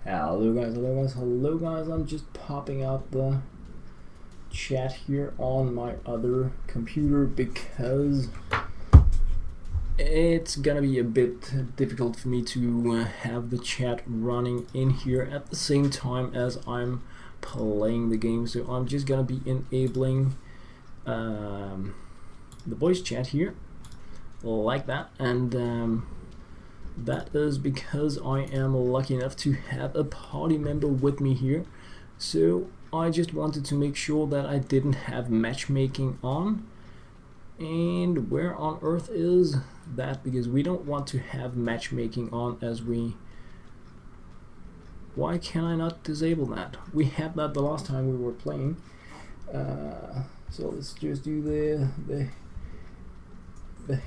Hello guys, hello guys, hello guys. I'm just popping out the chat here on my other computer because it's gonna be a bit difficult for me to have the chat running in here at the same time as I'm playing the game. So I'm just gonna be enabling the voice chat here like that, and that is because I am lucky enough to have a party member with me here. So I just wanted to make sure that I didn't have matchmaking on. And where on earth is that? Because we don't want to have matchmaking on as we... Why can I not disable that? We had that the last time we were playing. So let's just do the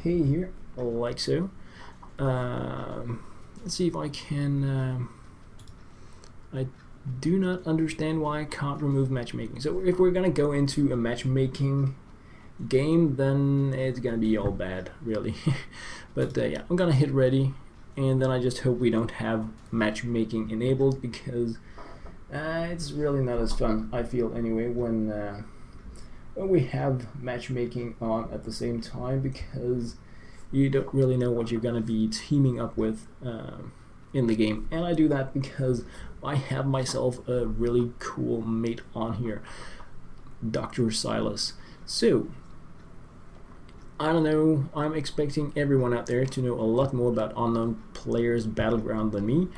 hey here, like so. Let's see if I can... I do not understand why I can't remove matchmaking. So if we're gonna go into a matchmaking game, then it's gonna be all bad, really. But yeah, I'm gonna hit ready, and then I just hope we don't have matchmaking enabled, because it's really not as fun, I feel anyway, when we have matchmaking on at the same time, because you don't really know what you're gonna be teaming up with in the game. And I do that because I have myself a really cool mate on here, Dr. Silas. So I don't know, I'm expecting everyone out there to know a lot more about Unknown Players Battleground than me.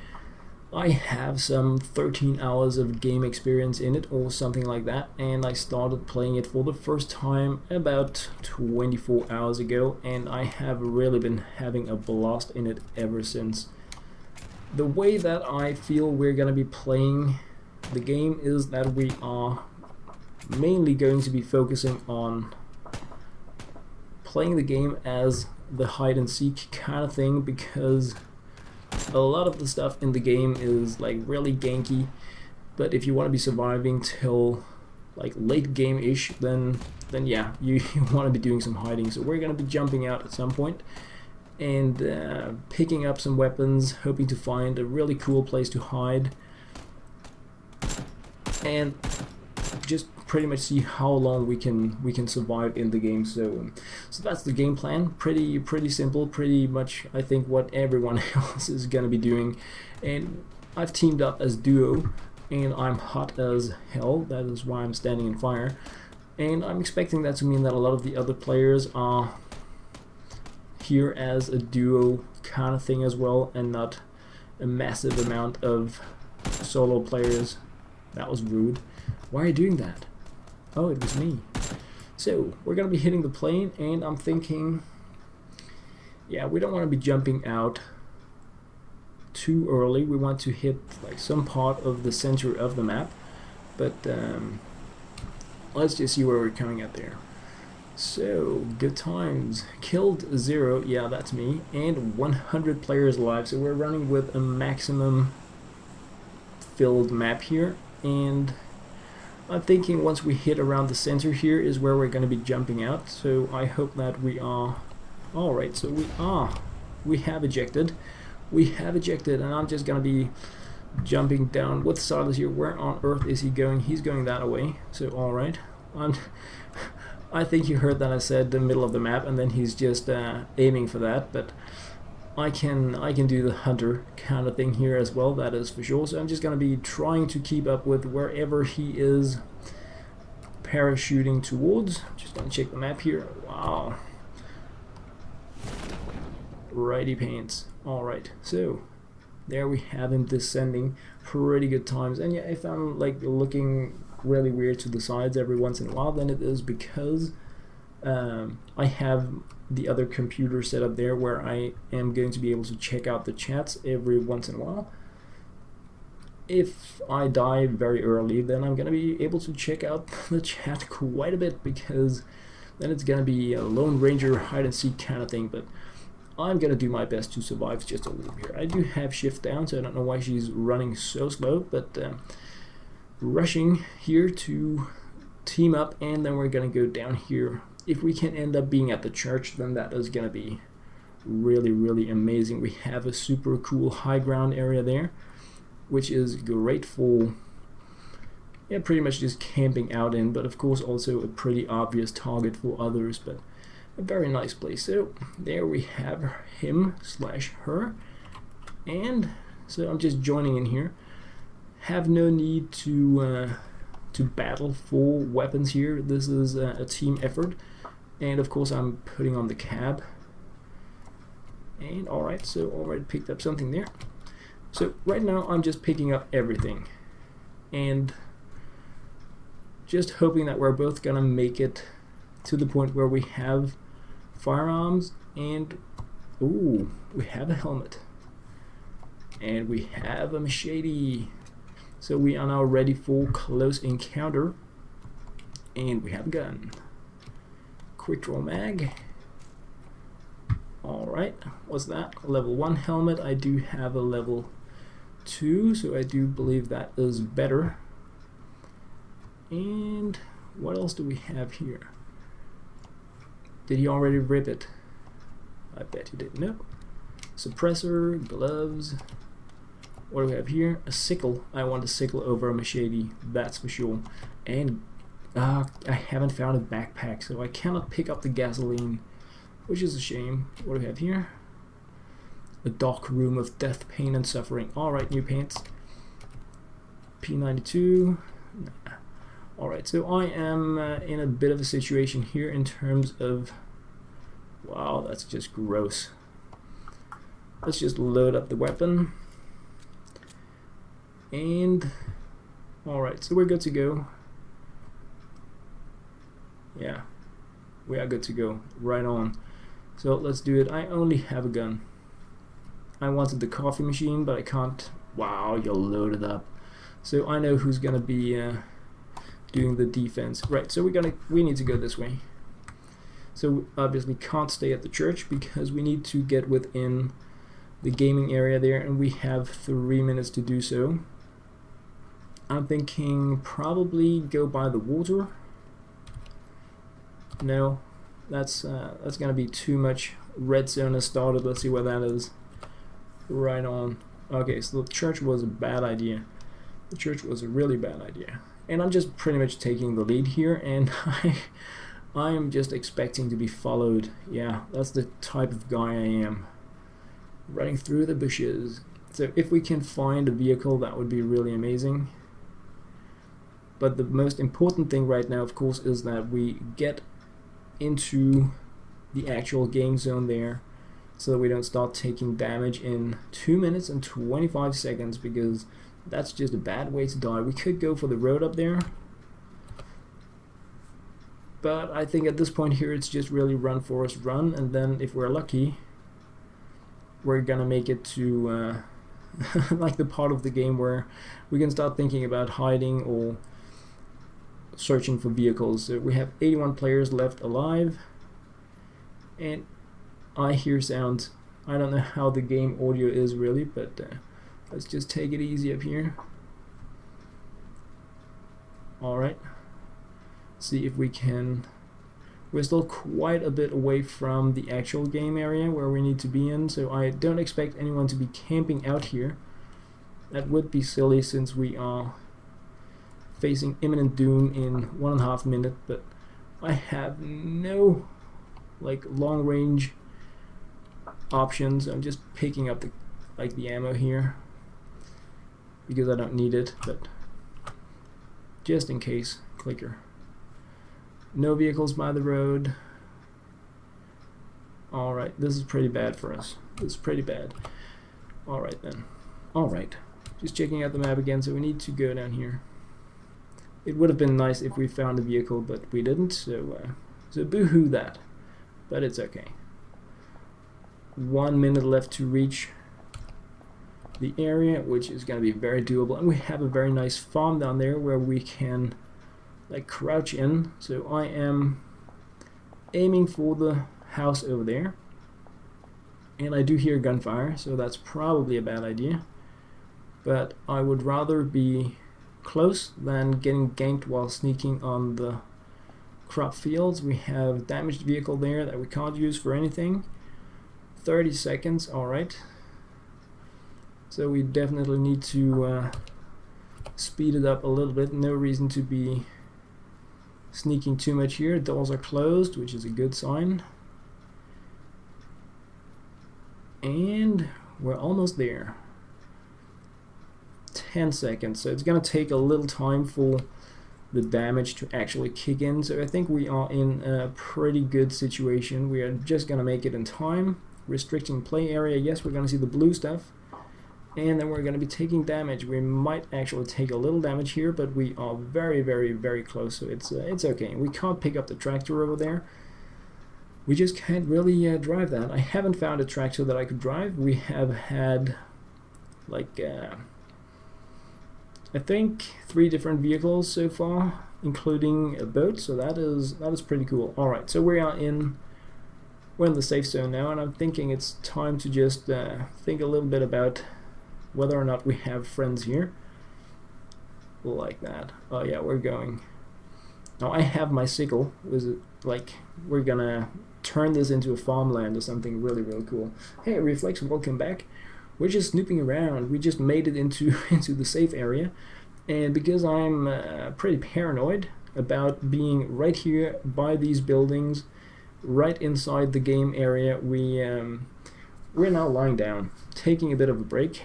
I have some 13 hours of game experience in it or something like that, and I started playing it for the first time about 24 hours ago, and I have really been having a blast in it ever since. The way that I feel we're gonna be playing the game is that we are mainly going to be focusing on playing the game as the hide and seek kind of thing, because a lot of the stuff in the game is like really ganky, but if you want to be surviving till like late game-ish, then yeah, you want to be doing some hiding. So we're going to be jumping out at some point and picking up some weapons, hoping to find a really cool place to hide, and just pretty much see how long we can survive in the game. So that's the game plan. Pretty simple, pretty much I think what everyone else is gonna be doing. And I've teamed up as duo, and I'm hot as hell. That is why I'm standing in fire, and I'm expecting that to mean that a lot of the other players are here as a duo kind of thing as well, and not a massive amount of solo players. That was rude. Why are you doing that? Oh, it was me. So we're gonna be hitting the plane, and I'm thinking, yeah, we don't want to be jumping out too early. We want to hit like some part of the center of the map, but let's just see where we're coming at there. So good times. Killed 0, yeah, that's me, and 100 players live. So we're running with a maximum filled map here, and I'm thinking once we hit around the center here is where we're going to be jumping out. So I hope that we are. Alright, so we have ejected. We have ejected, and I'm just going to be jumping down with Silas here. Where on earth is he going? He's going that way. So alright. I think you heard that I said the middle of the map, and then he's just aiming for that, but I can do the hunter kind of thing here as well, that is for sure. So I'm just going to be trying to keep up with wherever he is parachuting towards. Just going to check the map here. Wow. Righty paints. Alright, so there we have him descending. Pretty good times. And yeah, if I'm like looking really weird to the sides every once in a while, then it is because I have the other computer set up there where I am going to be able to check out the chats every once in a while. If I die very early, then I'm going to be able to check out the chat quite a bit, because then it's going to be a Lone Ranger hide and seek kind of thing. But I'm going to do my best to survive just a little here. I do have shift down, so I don't know why she's running so slow, but rushing here to team up, and then we're going to go down here. If we can end up being at the church, then that is going to be really amazing. We have a super cool high ground area there, which is great for, yeah, pretty much just camping out in, but of course also a pretty obvious target for others, but a very nice place. So there we have him slash her, and so I'm just joining in here. Have no need to battle for weapons here. This is a team effort, and of course I'm putting on the cab. And alright, so already picked up something there. So right now I'm just picking up everything and just hoping that we're both gonna make it to the point where we have firearms, and ooh, we have a helmet and we have a machete. So we are now ready for close encounter, and we have a gun. Quick draw mag. Alright, what's that? Level 1 helmet. I do have a level 2, so I do believe that is better. And what else do we have here? Did he already rip it? I bet he did. No. Suppressor, gloves. What do we have here? A sickle. I want a sickle over a machete, that's for sure. And I haven't found a backpack, so I cannot pick up the gasoline, which is a shame. What do we have here? A dark room of death, pain, and suffering. Alright, new pants. P92. Nah. Alright, so I am in a bit of a situation here in terms of... Wow, that's just gross. Let's just load up the weapon. And... Alright, so we're good to go. Yeah, we are good to go. Right on. So let's do it. I only have a gun. I wanted the coffee machine, but I can't. Wow, you're loaded up. So I know who's gonna be doing the defense. Right, so we need to go this way. So we obviously can't stay at the church because we need to get within the gaming area there, and we have 3 minutes to do so. I'm thinking probably go by the water. No, that's gonna be too much. Red zone has started. Let's see where that is. Right on. Okay, so the church was a bad idea. The church was a really bad idea. And I'm just pretty much taking the lead here, and I am just expecting to be followed. Yeah, that's the type of guy I am. Running through the bushes. So if we can find a vehicle, that would be really amazing. But the most important thing right now, of course, is that we get into the actual game zone there, so that we don't start taking damage in 2 minutes and 25 seconds, because that's just a bad way to die. We could go for the road up there, but I think at this point here it's just really run, Forrest, run, and then if we're lucky we're gonna make it to like the part of the game where we can start thinking about hiding or searching for vehicles. So we have 81 players left alive, and I hear sounds. I don't know how the game audio is really, but let's just take it easy up here. Alright, see if we can. We're still quite a bit away from the actual game area where we need to be in, so I don't expect anyone to be camping out here. That would be silly since we are facing imminent doom in 1.5 minutes, but I have no like long range options. I'm just picking up the ammo here because I don't need it, but just in case. Clicker. No vehicles by the road. Alright, this is pretty bad for us. This is pretty bad. Alright then. Alright. Just checking out the map again, so we need to go down here. It would have been nice if we found a vehicle, but we didn't, so boo-hoo that. But it's okay. 1 minute left to reach the area, which is going to be very doable. And we have a very nice farm down there where we can like crouch in. So I am aiming for the house over there. And I do hear gunfire, so that's probably a bad idea. But I would rather be close than getting ganked while sneaking on the crop fields. We have damaged vehicle there that we can't use for anything. 30 seconds, alright. So we definitely need to speed it up a little bit. No reason to be sneaking too much here. Doors are closed, which is a good sign. And we're almost there. 10 seconds. So it's gonna take a little time for the damage to actually kick in. So I think we are in a pretty good situation. We are just gonna make it in time. Restricting play area. Yes, we're gonna see the blue stuff. And then we're going to be taking damage. We might actually take a little damage here, but we are very, very, very close, so it's okay. We can't pick up the tractor over there. We just can't really drive that. I haven't found a tractor that I could drive. We have had, like, I think 3 different vehicles so far, including a boat, so that is pretty cool. Alright, so we're in the safe zone now, and I'm thinking it's time to just think a little bit about whether or not we have friends here. Like that. Oh yeah, we're going. Now I have my sickle. Was it like we're gonna turn this into a farmland or something really, really cool. Hey Reflex, welcome back. We're just snooping around. We just made it into the safe area, and because I'm pretty paranoid about being right here by these buildings, right inside the game area, we're now lying down, taking a bit of a break.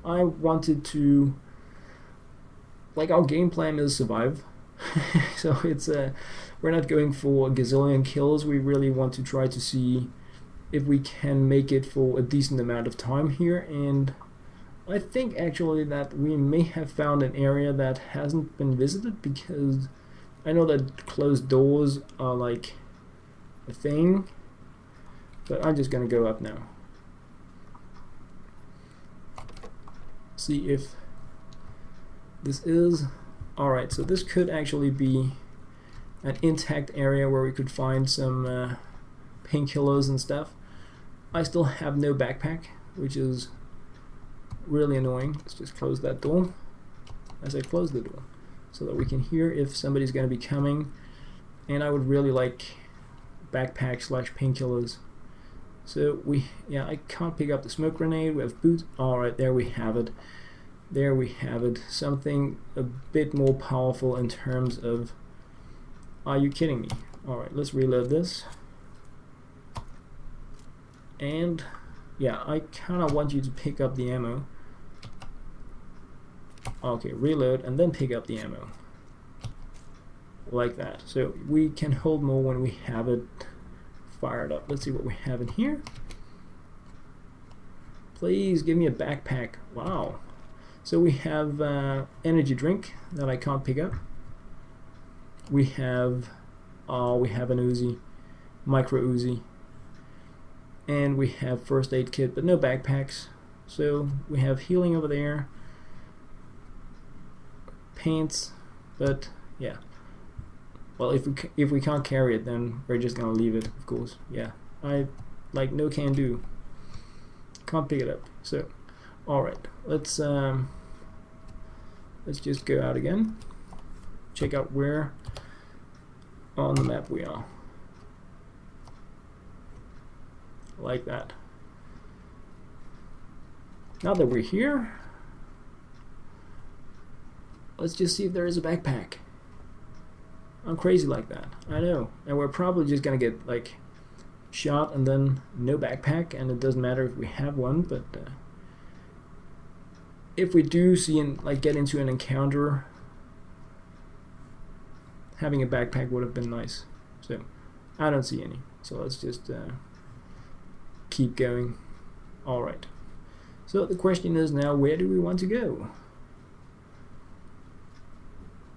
I wanted to, like, our game plan is survive. So it's we're not going for a gazillion kills. We really want to try to see if we can make it for a decent amount of time here, and I think actually that we may have found an area that hasn't been visited, because I know that closed doors are like a thing, but I'm just gonna go up now. See if this is alright. So this could actually be an intact area where we could find some painkillers and stuff. I still have no backpack, which is really annoying. Let's just close that door. As I close the door, so that we can hear if somebody's going to be coming. And I would really like backpack / painkillers. So yeah, I can't pick up the smoke grenade. We have boots. Alright, there we have it. There we have it. Something a bit more powerful in terms of... Are you kidding me? Alright, let's reload this. And yeah, I kind of want you to pick up the ammo. Okay, reload and then pick up the ammo. Like that. So we can hold more when we have it fired up. Let's see what we have in here. Please give me a backpack. Wow. So we have energy drink that I can't pick up. We have an Uzi, micro Uzi, and we have first aid kit, but no backpacks. So we have healing over there, pants, but yeah. Well, if we can't carry it, then we're just gonna leave it, of course. Yeah, I like no can do. Can't pick it up. So, all right, let's just go out again. Check out where on the map we are. Like that. Now that we're here, let's just see if there is a backpack. I'm crazy like that, I know. And we're probably just gonna get like shot and then no backpack, and it doesn't matter if we have one, but if we do see get into an encounter, having a backpack would have been nice. So I don't see any, so let's just keep going. Alright, so the question is now, where do we want to go?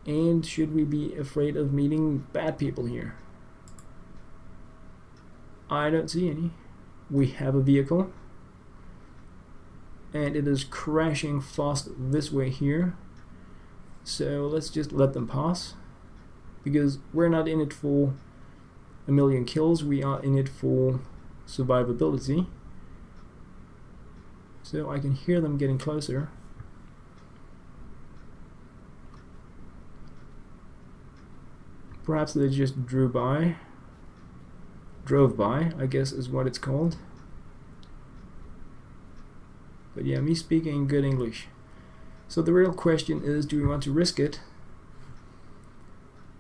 And should we be afraid of meeting bad people here? I don't see any. We have a vehicle, and it is crashing fast this way here. So let's just let them pass, because we're not in it for a million kills. We are in it for survivability. So I can hear them getting closer. Perhaps they just drove by, I guess is what it's called. But yeah, me speaking good English. So the real question is, do we want to risk it?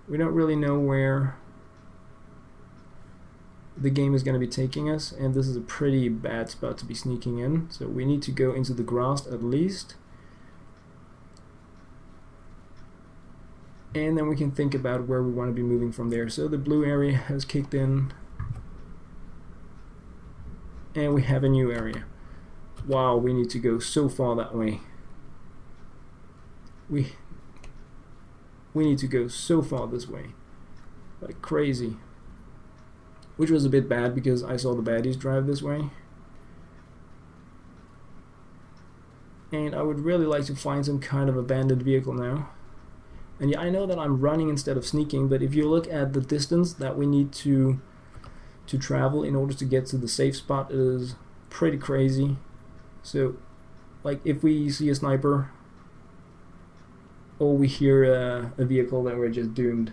We don't really know where the game is going to be taking us, and this is a pretty bad spot to be sneaking in, so we need to go into the grass at least, and then we can think about where we want to be moving from there. So the blue area has kicked in, and we have a new area. Wow, we need to go so far that way. We need to go so far this way, like crazy. Which was a bit bad because I saw the baddies drive this way. And I would really like to find some kind of abandoned vehicle now. And yeah, I know that I'm running instead of sneaking, but if you look at the distance that we need to travel in order to get to the safe spot, it is pretty crazy. So, like, if we see a sniper or we hear a vehicle, then we're just doomed.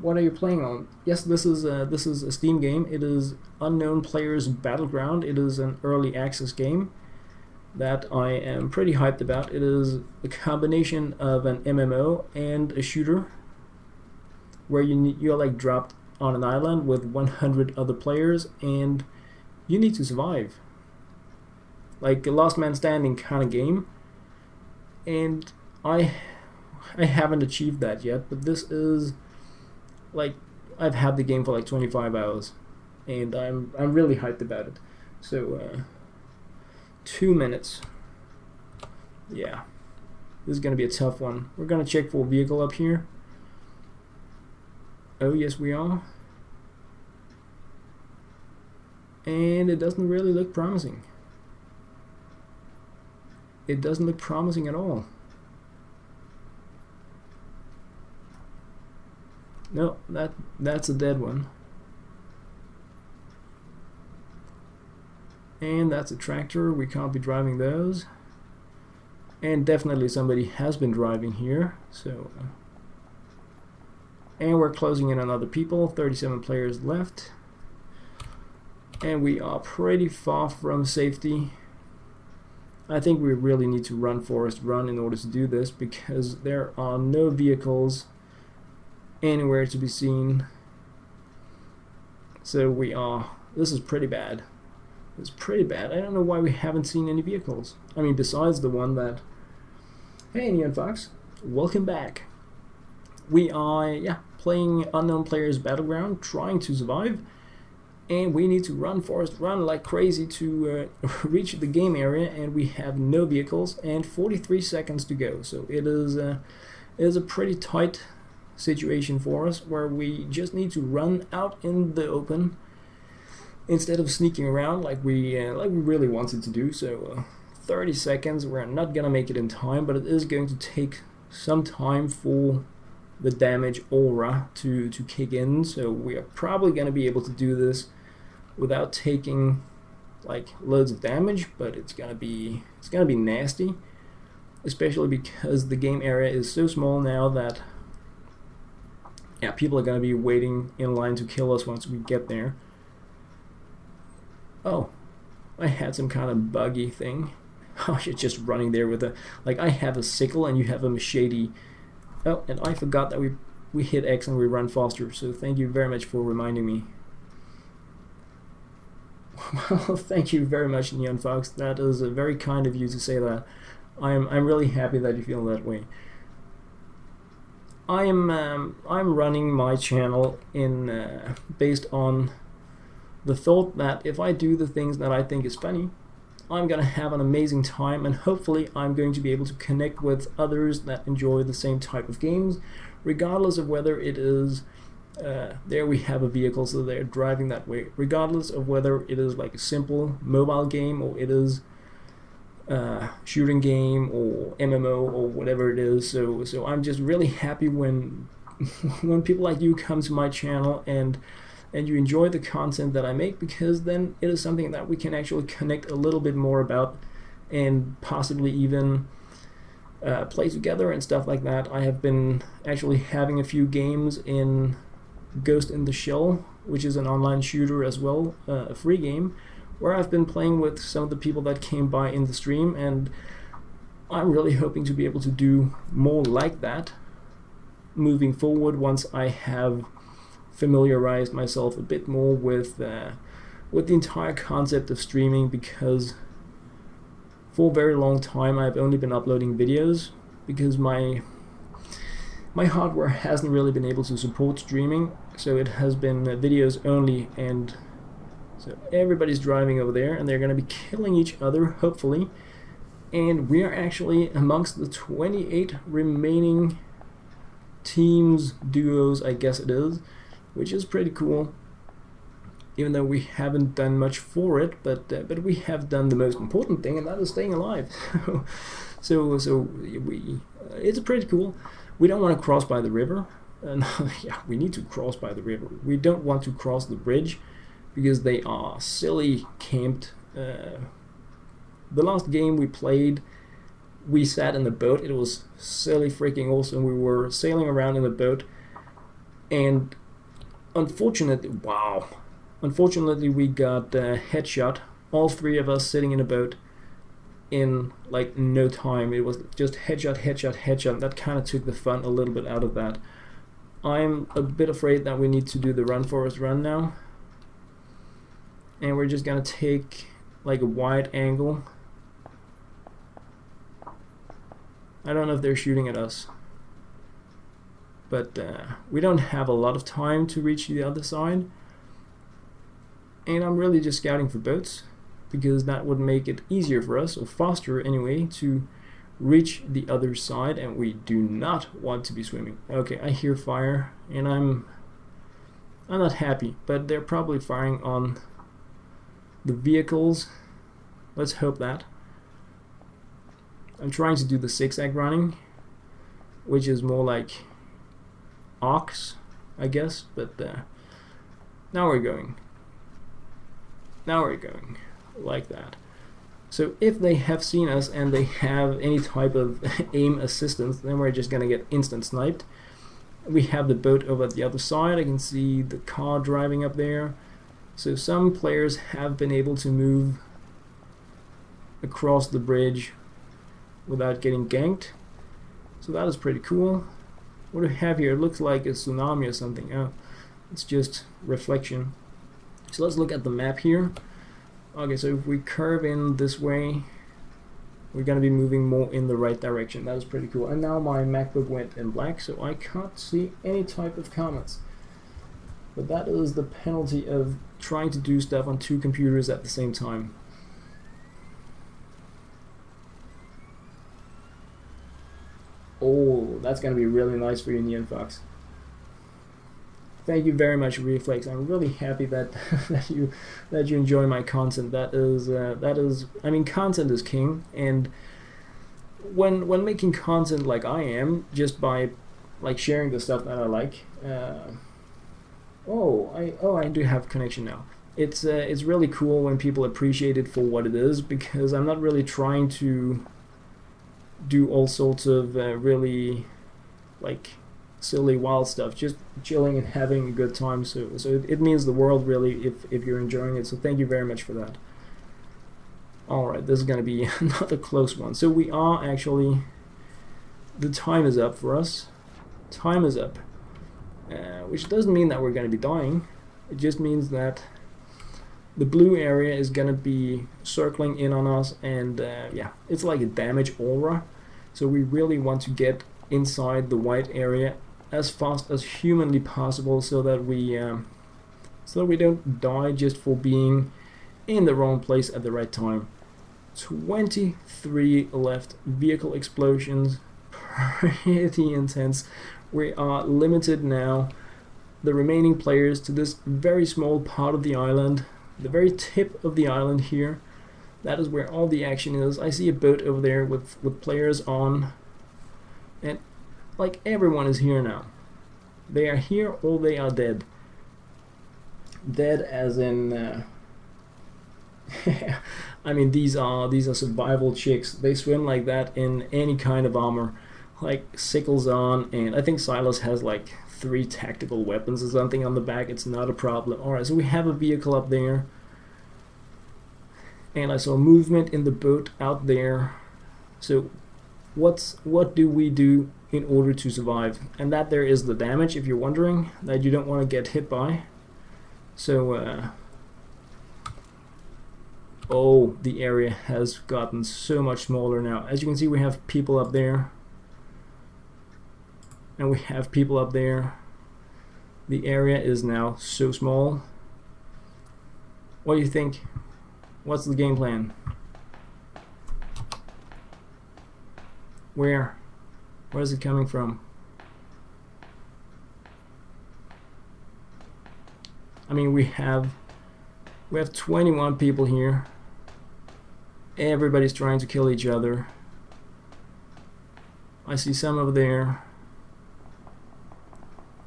What are you playing on? Yes, this is a Steam game. It is Unknown Players Battleground. It is an early access game that I am pretty hyped about. It is a combination of an MMO and a shooter, where you're like dropped on an island with 100 other players, and you need to survive. Like a last man standing kind of game, and I haven't achieved that yet, but this is like, I've had the game for like 25 hours, and I'm really hyped about it. So 2 minutes. Yeah, this is gonna be a tough one. We're gonna check for a vehicle up here. Oh yes, we are. And it doesn't really look promising. It doesn't look promising at all. No, that's a dead one. And that's a tractor. We can't be driving those. And definitely somebody has been driving here. So, and we're closing in on other people. 37 players left. And we are pretty far from safety. I think we really need to run, Forrest, run in order to do this, because there are no vehicles anywhere to be seen. So this is pretty bad. It's pretty bad. I don't know why we haven't seen any vehicles. I mean, besides the one that... Hey, Neon Fox, welcome back. We are, playing Unknown Players Battleground, trying to survive. And we need to run, Forrest, run like crazy to reach the game area, and we have no vehicles and 43 seconds to go. So it is a pretty tight situation for us, where we just need to run out in the open instead of sneaking around like we really wanted to do. So 30 seconds. We're not gonna make it in time, but it is going to take some time for the damage aura to kick in. So we are probably gonna be able to do this without taking like loads of damage, but it's gonna be nasty, especially because the game area is so small now that people are gonna be waiting in line to kill us once we get there. Oh, I had some kind of buggy thing. Oh, you're just running there with I have a sickle and you have a machete. Oh, and I forgot that we hit X and we run faster, so thank you very much for reminding me. Well, thank you very much, Neon Fox. That is very kind of you to say that. I'm really happy that you feel that way. I'm running my channel in based on the thought that if I do the things that I think is funny, I'm gonna have an amazing time, and hopefully I'm going to be able to connect with others that enjoy the same type of games, regardless of whether it is there we have a vehicle, so they're driving that way, regardless of whether it is like a simple mobile game or it is shooting game or MMO or whatever it is. So I'm just really happy when when people like you come to my channel and you enjoy the content that I make, because then it is something that we can actually connect a little bit more about and possibly even play together and stuff like that. I have been actually having a few games in Ghost in the Shell, which is an online shooter as well, a free game, where I've been playing with some of the people that came by in the stream, and I'm really hoping to be able to do more like that moving forward once I have familiarized myself a bit more with the entire concept of streaming, because for a very long time I've only been uploading videos because my hardware hasn't really been able to support streaming, so it has been videos only. And so everybody's driving over there and they're going to be killing each other, hopefully, and we are actually amongst the 28 remaining teams, duos I guess it is, which is pretty cool, even though we haven't done much for it, but we have done the most important thing, and that is staying alive. so it's pretty cool. We don't want to cross by the river, and yeah, we need to cross by the river. We don't want to cross the bridge because they are silly camped. The last game we played, we sat in the boat. It was silly freaking awesome. We were sailing around in the boat, and unfortunately we got headshot, all three of us sitting in a boat, in like no time. It was just headshot, headshot, headshot. That kind of took the fun a little bit out of that. I'm a bit afraid that we need to do the run Forrest run now, and we're just gonna take like a wide angle. I don't know if they're shooting at us, but we don't have a lot of time to reach the other side, and I'm really just scouting for boats because that would make it easier for us, or faster anyway, to reach the other side, and we do not want to be swimming. Okay, I hear fire and I'm not happy, but they're probably firing on the vehicles. Let's hope that. I'm trying to do the zigzag running, which is more like ox, I guess, but now we're going like that. So if they have seen us and they have any type of aim assistance, then we're just gonna get instant sniped. We have the boat over at the other side. I can see the car driving up there. So some players have been able to move across the bridge without getting ganked, so that is pretty cool. What do we have here? It looks like a tsunami or something. Oh, it's just reflection. So let's look at the map here. Okay, so if we curve in this way, we're going to be moving more in the right direction. That is pretty cool. And now my MacBook went in black, so I can't see any type of comments. But that is the penalty of trying to do stuff on two computers at the same time. Oh, that's going to be really nice for you, Neon Fox. Thank you very much, Reflex. I'm really happy that that you enjoy my content. That is, I mean, content is king, and when making content like I am, just by like sharing the stuff that I like. I do have connection now. It's really cool when people appreciate it for what it is, because I'm not really trying to do all sorts of really like silly wild stuff, just chilling and having a good time. So it means the world really if you're enjoying it, so thank you very much for that. Alright, this is gonna be another close one. So we are actually, the time is up for us. Time is up, which doesn't mean that we're gonna be dying. It just means that the blue area is gonna be circling in on us, and yeah, it's like a damage aura. So we really want to get inside the white area as fast as humanly possible, so that we don't die just for being in the wrong place at the right time. 23 left. Vehicle explosions, pretty intense. We are limited now, the remaining players, to this very small part of the island, the very tip of the island here. That is where all the action is. I see a boat over there with players on, and like everyone is here now. They are here or they are dead. Dead as in I mean, these are survival chicks. They swim like that in any kind of armor, like sickles on, and I think Silas has like 3 tactical weapons or something on the back. It's not a problem. Alright, so we have a vehicle up there. and I saw movement in the boat out there. So what do we do in order to survive? And that there is the damage, if you're wondering, that you don't want to get hit by. So oh, the area has gotten so much smaller now. As you can see, we have people up there, and we have people up there. The area is now so small. What do you think? What's the game plan? Where is it coming from? I mean, we have 21 people here. Everybody's trying to kill each other. I see some over there.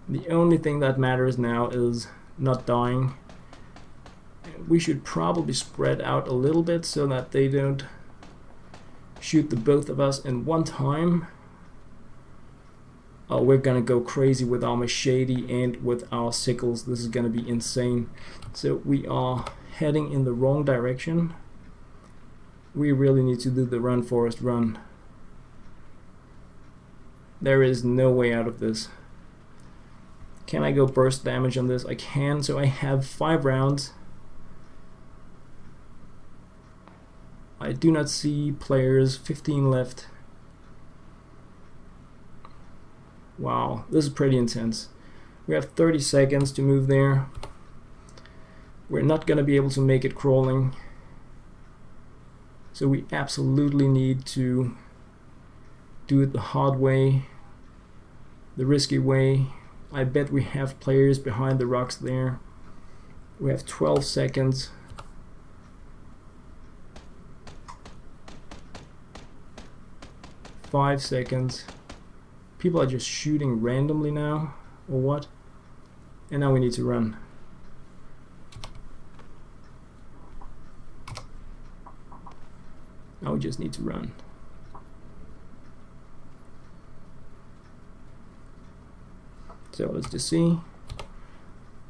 The only thing that matters now is not dying. We should probably spread out a little bit so that they don't shoot the both of us in one time. Oh, we're gonna go crazy with our machete and with our sickles. This is gonna be insane. So we are heading in the wrong direction. We really need to do the run, Forrest, run. There is no way out of this. Can I go burst damage on this? I can. So I have 5 rounds. I do not see players. 15 left. Wow, this is pretty intense. We have 30 seconds to move there. We're not going to be able to make it crawling. So we absolutely need to do it the hard way, the risky way. I bet we have players behind the rocks there. We have 12 seconds. Five seconds. People are just shooting randomly now, or what? And now we need to run. Now we just need to run. So let's just see.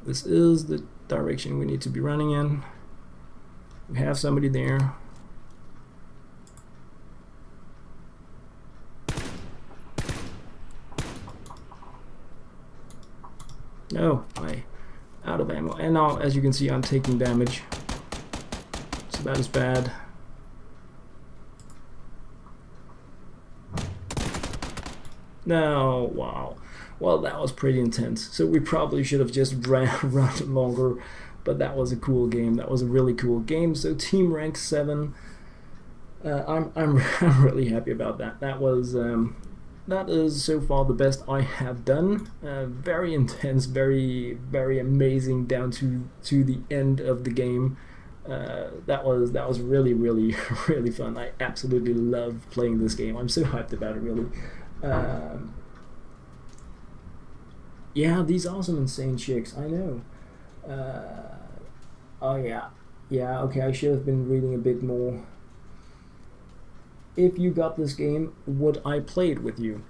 This is the direction we need to be running in. We have somebody there. No, I out of ammo. And now, as you can see, I'm taking damage. So that is bad. No, wow. Well, that was pretty intense. So we probably should have just run longer, but that was a cool game. That was a really cool game. So team rank 7. I'm really happy about that. That is so far the best I have done. Very intense, very amazing down to the end of the game. That was really really fun. I absolutely love playing this game. I'm so hyped about it, really. Yeah, these are some insane chicks, I know. Oh yeah, okay, I should have been reading a bit more. If you got this game, would I play it with you?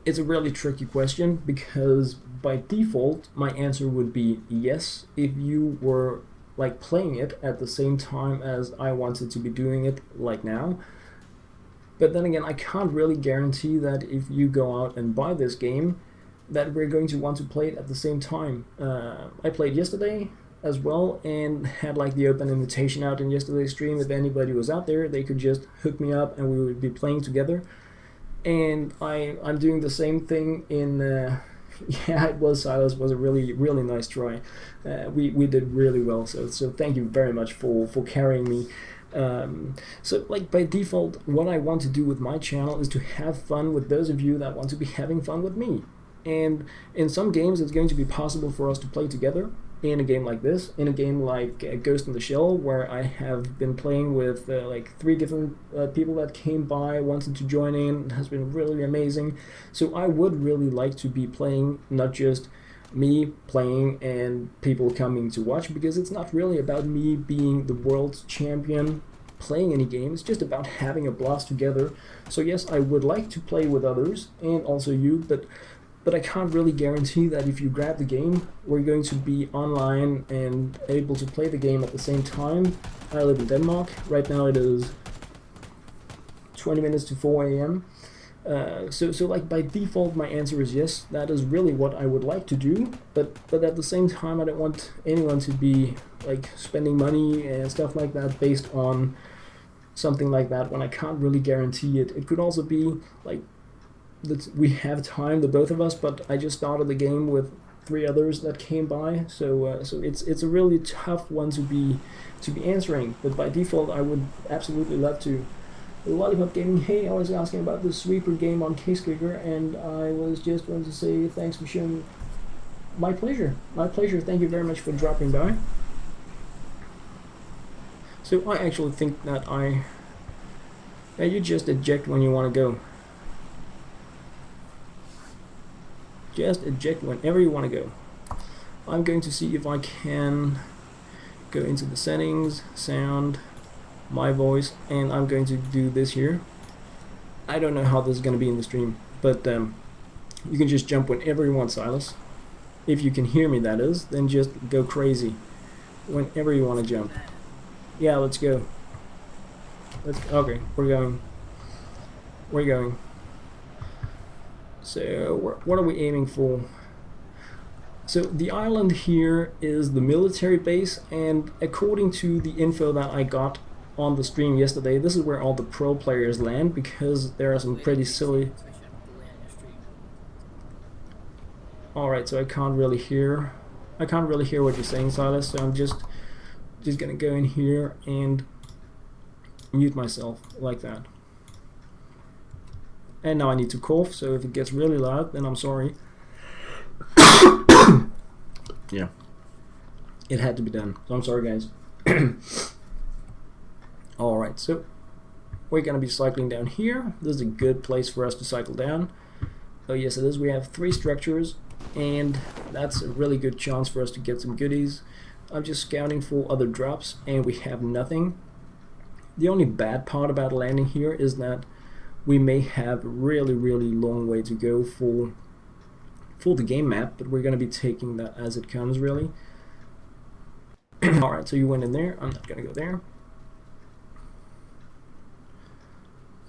It's a really tricky question, because by default my answer would be yes, if you were like playing it at the same time as I wanted to be doing it like now. But then again, I can't really guarantee that if you go out and buy this game that we're going to want to play it at the same time. I played yesterday as well and had like the open invitation out in yesterday's stream. If anybody was out there, they could just hook me up and we would be playing together. And I'm doing the same thing in yeah, it was Silas, was a really nice try. We did really well, so thank you very much for carrying me. So like by default, what I want to do with my channel is to have fun with those of you that want to be having fun with me. And in some games it's going to be possible for us to play together. In a game like this, in a game like Ghost in the Shell, where I have been playing with like 3 different people that came by, wanted to join in, it has been really amazing. So I would really like to be playing, not just me playing and people coming to watch, because it's not really about me being the world champion playing any game, it's just about having a blast together. So yes, I would like to play with others and also you, but but I can't really guarantee that if you grab the game, we're going to be online and able to play the game at the same time. I live in Denmark. Right now it is 20 minutes to 4 a.m. So like by default my answer is yes, that is really what I would like to do, but at the same time I don't want anyone to be like spending money and stuff like that based on something like that when I can't really guarantee it. It could also be like that we have time, the both of us, but I just started the game with 3 others that came by, so it's a really tough one to be answering, but by default I would absolutely love to. Lollipop Gaming, hey, I was asking about the sweeper game on Case Clicker, and I was just going to say thanks for showing. My pleasure, thank you very much for dropping by. So I actually think that you just eject when you want to go. Just eject whenever you want to go. I'm going to see if I can go into the settings, sound, my voice, and I'm going to do this here. I don't know how this is going to be in the stream, but you can just jump whenever you want, Silas. If you can hear me, that is, then just go crazy whenever you want to jump. Yeah, let's go. Okay, we're going. So what are we aiming for? So the island here is the military base, and according to the info that I got on the stream yesterday, this is where all the pro players land, because there are some pretty silly... Alright, so I can't really hear what you're saying, Silas, so I'm just gonna go in here and mute myself like that. And now I need to cough, so if it gets really loud, then I'm sorry. Yeah, it had to be done, so I'm sorry, guys. Alright, so we're gonna be cycling down here. This is a good place for us to cycle down. Oh yes, it is. We have 3 structures, and that's a really good chance for us to get some goodies. I'm just scouting for other drops, and we have nothing. The only bad part about landing here is that we may have a really long way to go for the game map, but we're going to be taking that as it comes, really. Alright, so you went in there. I'm not going to go there.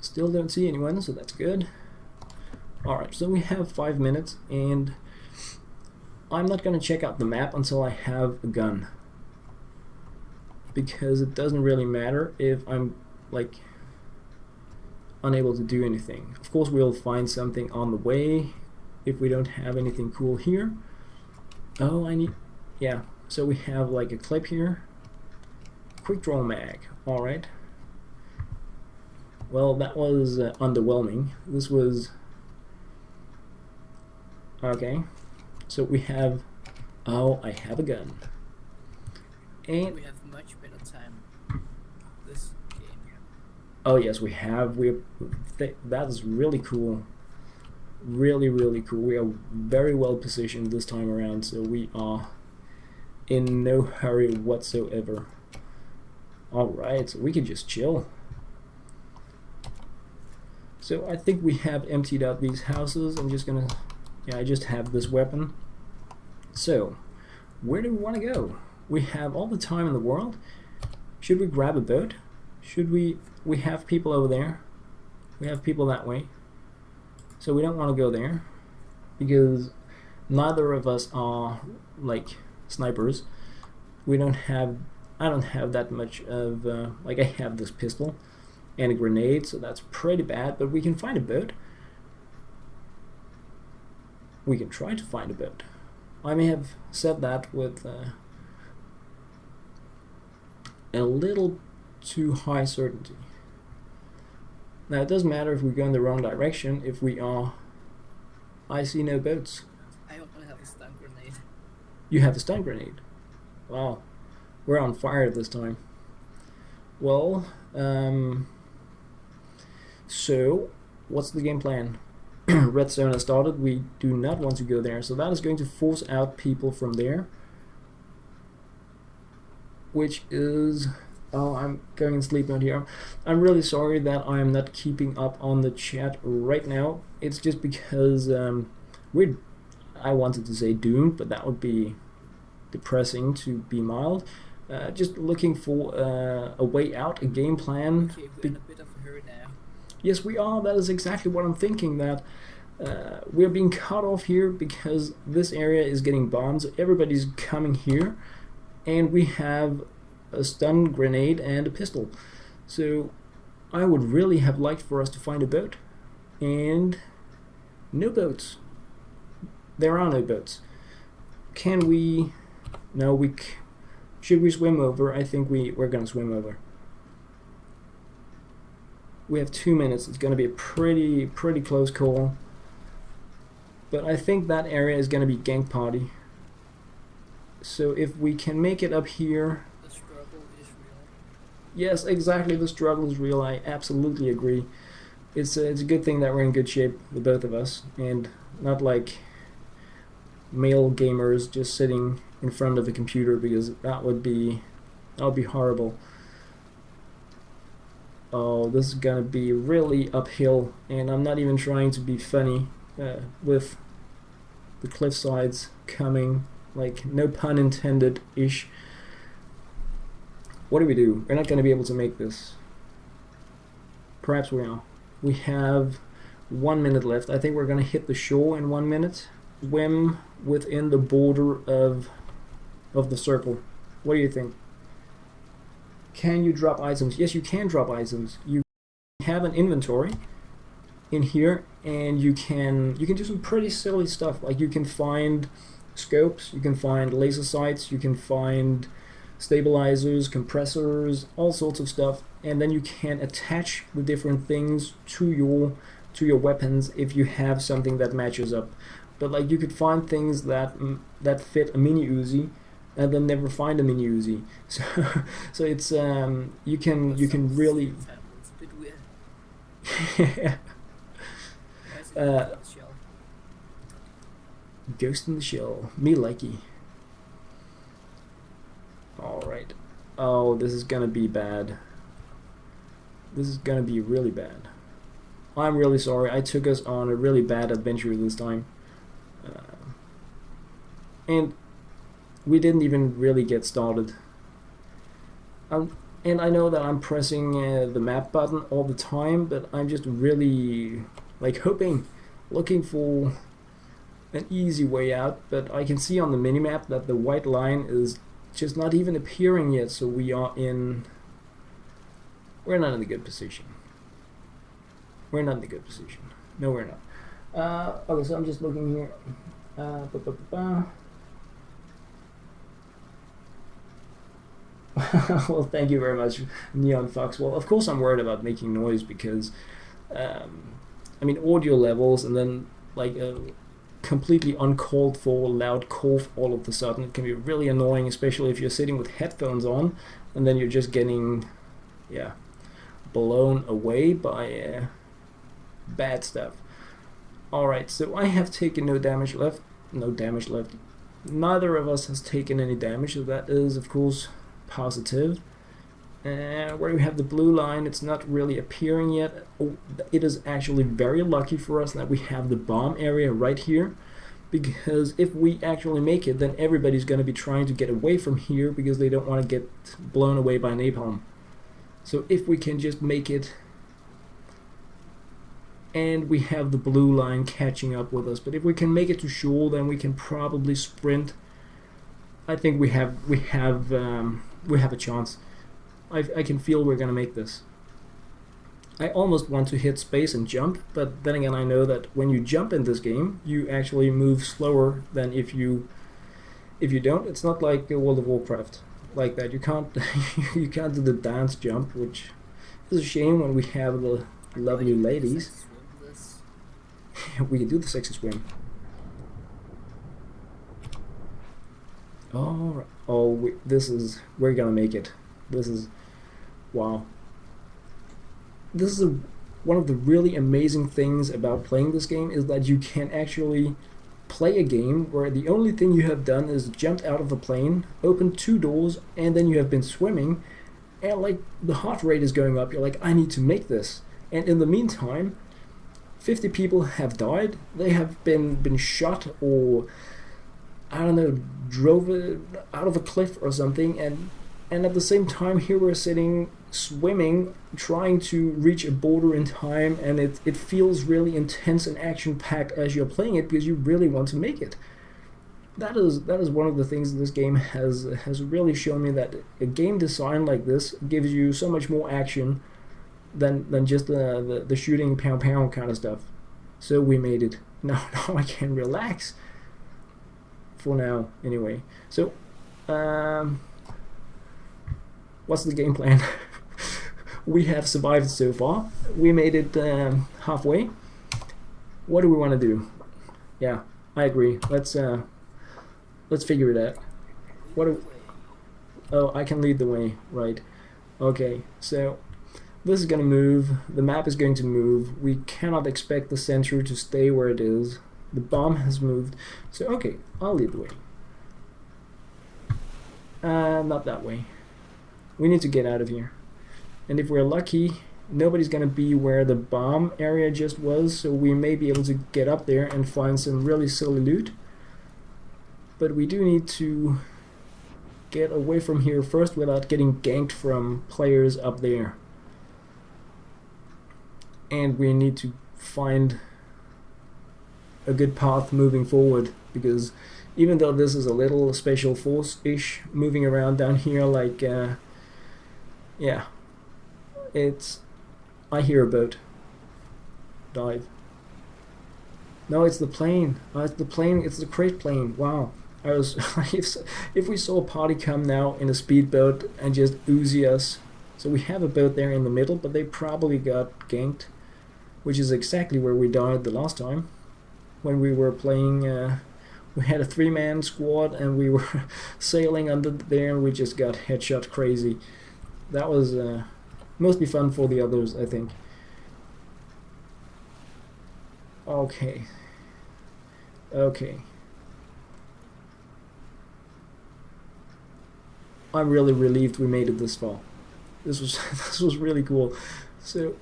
Still don't see anyone, so that's good. Alright, so we have 5 minutes, and I'm not going to check out the map until I have a gun, because it doesn't really matter if I'm like unable to do anything. Of course we'll find something on the way if we don't have anything cool here. Oh, yeah, so we have like a clip here. Quick draw mag. Alright, well, that was underwhelming. This was okay. So we have, oh, I have a gun, and we have much better time this game. Oh yes, we have. That is really cool. Really cool. We are very well positioned this time around, so we are in no hurry whatsoever. Alright, so we can just chill. So I think we have emptied out these houses. I'm just gonna, yeah, I just have this weapon. So, where do we want to go? We have all the time in the world. Should we grab a boat? Should we have people over there. We have people that way. So we don't want to go there, because neither of us are like snipers. I don't have that much of, like, I have this pistol and a grenade, so that's pretty bad, but we can find a boat. We can try to find a boat. I may have said that with a little too high certainty. Now it doesn't matter if we go in the wrong direction if we are... I see no boats. I only have a stun grenade. You have a stun grenade? Wow. We're on fire this time. Well, so what's the game plan? Red zone has started. We do not want to go there, so that is going to force out people from there, which is... Oh, I'm going in sleep mode here. I'm really sorry that I'm not keeping up on the chat right now. It's just because we're I wanted to say doomed, but that would be depressing to be mild. Just looking for a way out, a game plan. Okay, we're in a bit of a hurry now. Yes, we are. That is exactly what I'm thinking, that we're being cut off here because this area is getting bombed, so everybody's coming here, and we have a stun grenade and a pistol. So I would really have liked for us to find a boat, and no boats. There are no boats. Can we... No, we... Should we swim over? I think we're gonna swim over. We have 2 minutes. It's gonna be a pretty close call. But I think that area is gonna be gank party. So if we can make it up here... The struggle is real. Yes, exactly, the struggle is real. I absolutely agree. It's a good thing that we're in good shape, the both of us, and not like male gamers just sitting in front of the computer, because that would be horrible. Oh, this is gonna be really uphill, and I'm not even trying to be funny with the cliff sides coming, like no pun intended ish. What do? We're not gonna be able to make this. Perhaps we are. We have 1 minute left. I think we're gonna hit the shore in 1 minute. Swim within the border of the circle. What do you think? Can you drop items? Yes, you can drop items. You have an inventory in here, and you can do some pretty silly stuff. Like you can find scopes, you can find laser sights, you can find stabilizers, compressors, all sorts of stuff, and then you can attach the different things to your weapons if you have something that matches up. But like you could find things that fit a mini Uzi, and then never find a mini Uzi. So it's you can really. It's a bit weird. Yeah. Why is it in the shell? Ghost in the shell. Me likey. Alright. Oh, this is gonna be bad. This is gonna be really bad. I'm really sorry. I took us on a really bad adventure this time. And we didn't even really get started. And I know that I'm pressing the map button all the time, but I'm just really like looking for an easy way out. But I can see on the minimap that the white line is just not even appearing yet, so we're not in a good position. We're not in a good position. No, we're not. Okay, so I'm just looking here. Well, thank you very much, Neon Fox. Well, of course I'm worried about making noise because, I mean, audio levels, and then like a completely uncalled for loud cough all of a sudden, it can be really annoying, especially if you're sitting with headphones on, and then you're just getting, yeah, blown away by bad stuff. Alright, so I have taken no damage left. Neither of us has taken any damage, so that is, of course, positive. Where we have the blue line, it's not really appearing yet. Oh, it is actually very lucky for us that we have the bomb area right here, because if we actually make it, then everybody's going to be trying to get away from here because they don't want to get blown away by napalm. So if we can just make it, and we have the blue line catching up with us, but if we can make it to shore, then we can probably sprint. I think we have a chance. I can feel we're gonna make this. I almost want to hit space and jump, but then again I know that when you jump in this game, you actually move slower than if you don't. It's not like World of Warcraft like that. You can't you can't do the dance jump, which is a shame when we have the lovely ladies. We can do the sexy swim. Alright. Oh, we're gonna make it. This is, wow. This is one of the really amazing things about playing this game, is that you can actually play a game where the only thing you have done is jumped out of a plane, opened 2 doors, and then you have been swimming, and like the heart rate is going up. You're like, I need to make this. And in the meantime, 50 people have died. They have been shot, or I don't know, drove out of a cliff or something, and at the same time here we're sitting swimming, trying to reach a border in time, and it feels really intense and action packed as you're playing it, because you really want to make it. That is one of the things this game has really shown me, that a game design like this gives you so much more action than just the shooting pound kind of stuff. So we made it. Now I can relax. For now, anyway. So, what's the game plan? We have survived so far. We made it halfway. What do we want to do? Yeah, I agree. Let's figure it out. Oh, I can lead the way, right? Okay, so this is gonna move. The map is going to move. We cannot expect the center to stay where it is. The bomb has moved. So okay, I'll lead the way. Not that way. We need to get out of here. And if we're lucky, nobody's gonna be where the bomb area just was, so we may be able to get up there and find some really silly loot. But we do need to get away from here first without getting ganked from players up there. And we need to find a good path moving forward, because even though this is a little special force-ish moving around down here, like yeah, I hear a boat. Dive. No, it's the plane. It's the plane. It's the crate plane. Wow. I was if we saw a party come now in a speedboat and just oozy us. So we have a boat there in the middle, but they probably got ganked, which is exactly where we died the last time when we were playing. We had a 3-man squad and we were sailing under there, and we just got headshot crazy. That was mostly fun for the others, I think. Okay. I'm really relieved we made it this far. This was really cool. So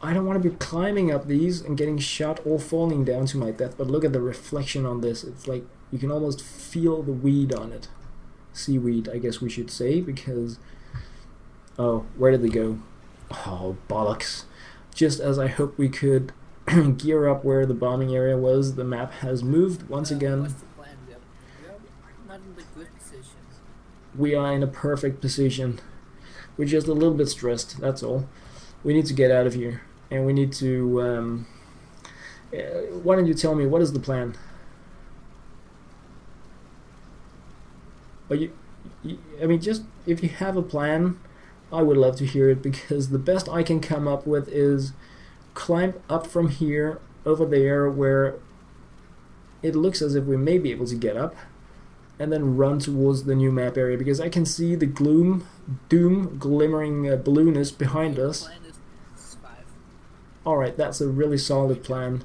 I don't want to be climbing up these and getting shot or falling down to my death, but look at the reflection on this. It's like you can almost feel the weed on it. Seaweed, I guess we should say, because oh, where did they go? Oh, bollocks. Just as I hoped we could gear up where the bombing area was, the map has moved once again. What's the plan? We're not in the good position. We are in a perfect position. We're just a little bit stressed, that's all. We need to get out of here, and we need to why don't you tell me, what is the plan? But I mean, just if you have a plan, I would love to hear it, because the best I can come up with is climb up from here over there where it looks as if we may be able to get up, and then run towards the new map area, because I can see the doom glimmering balloonist behind us. Alright, that's a really solid plan.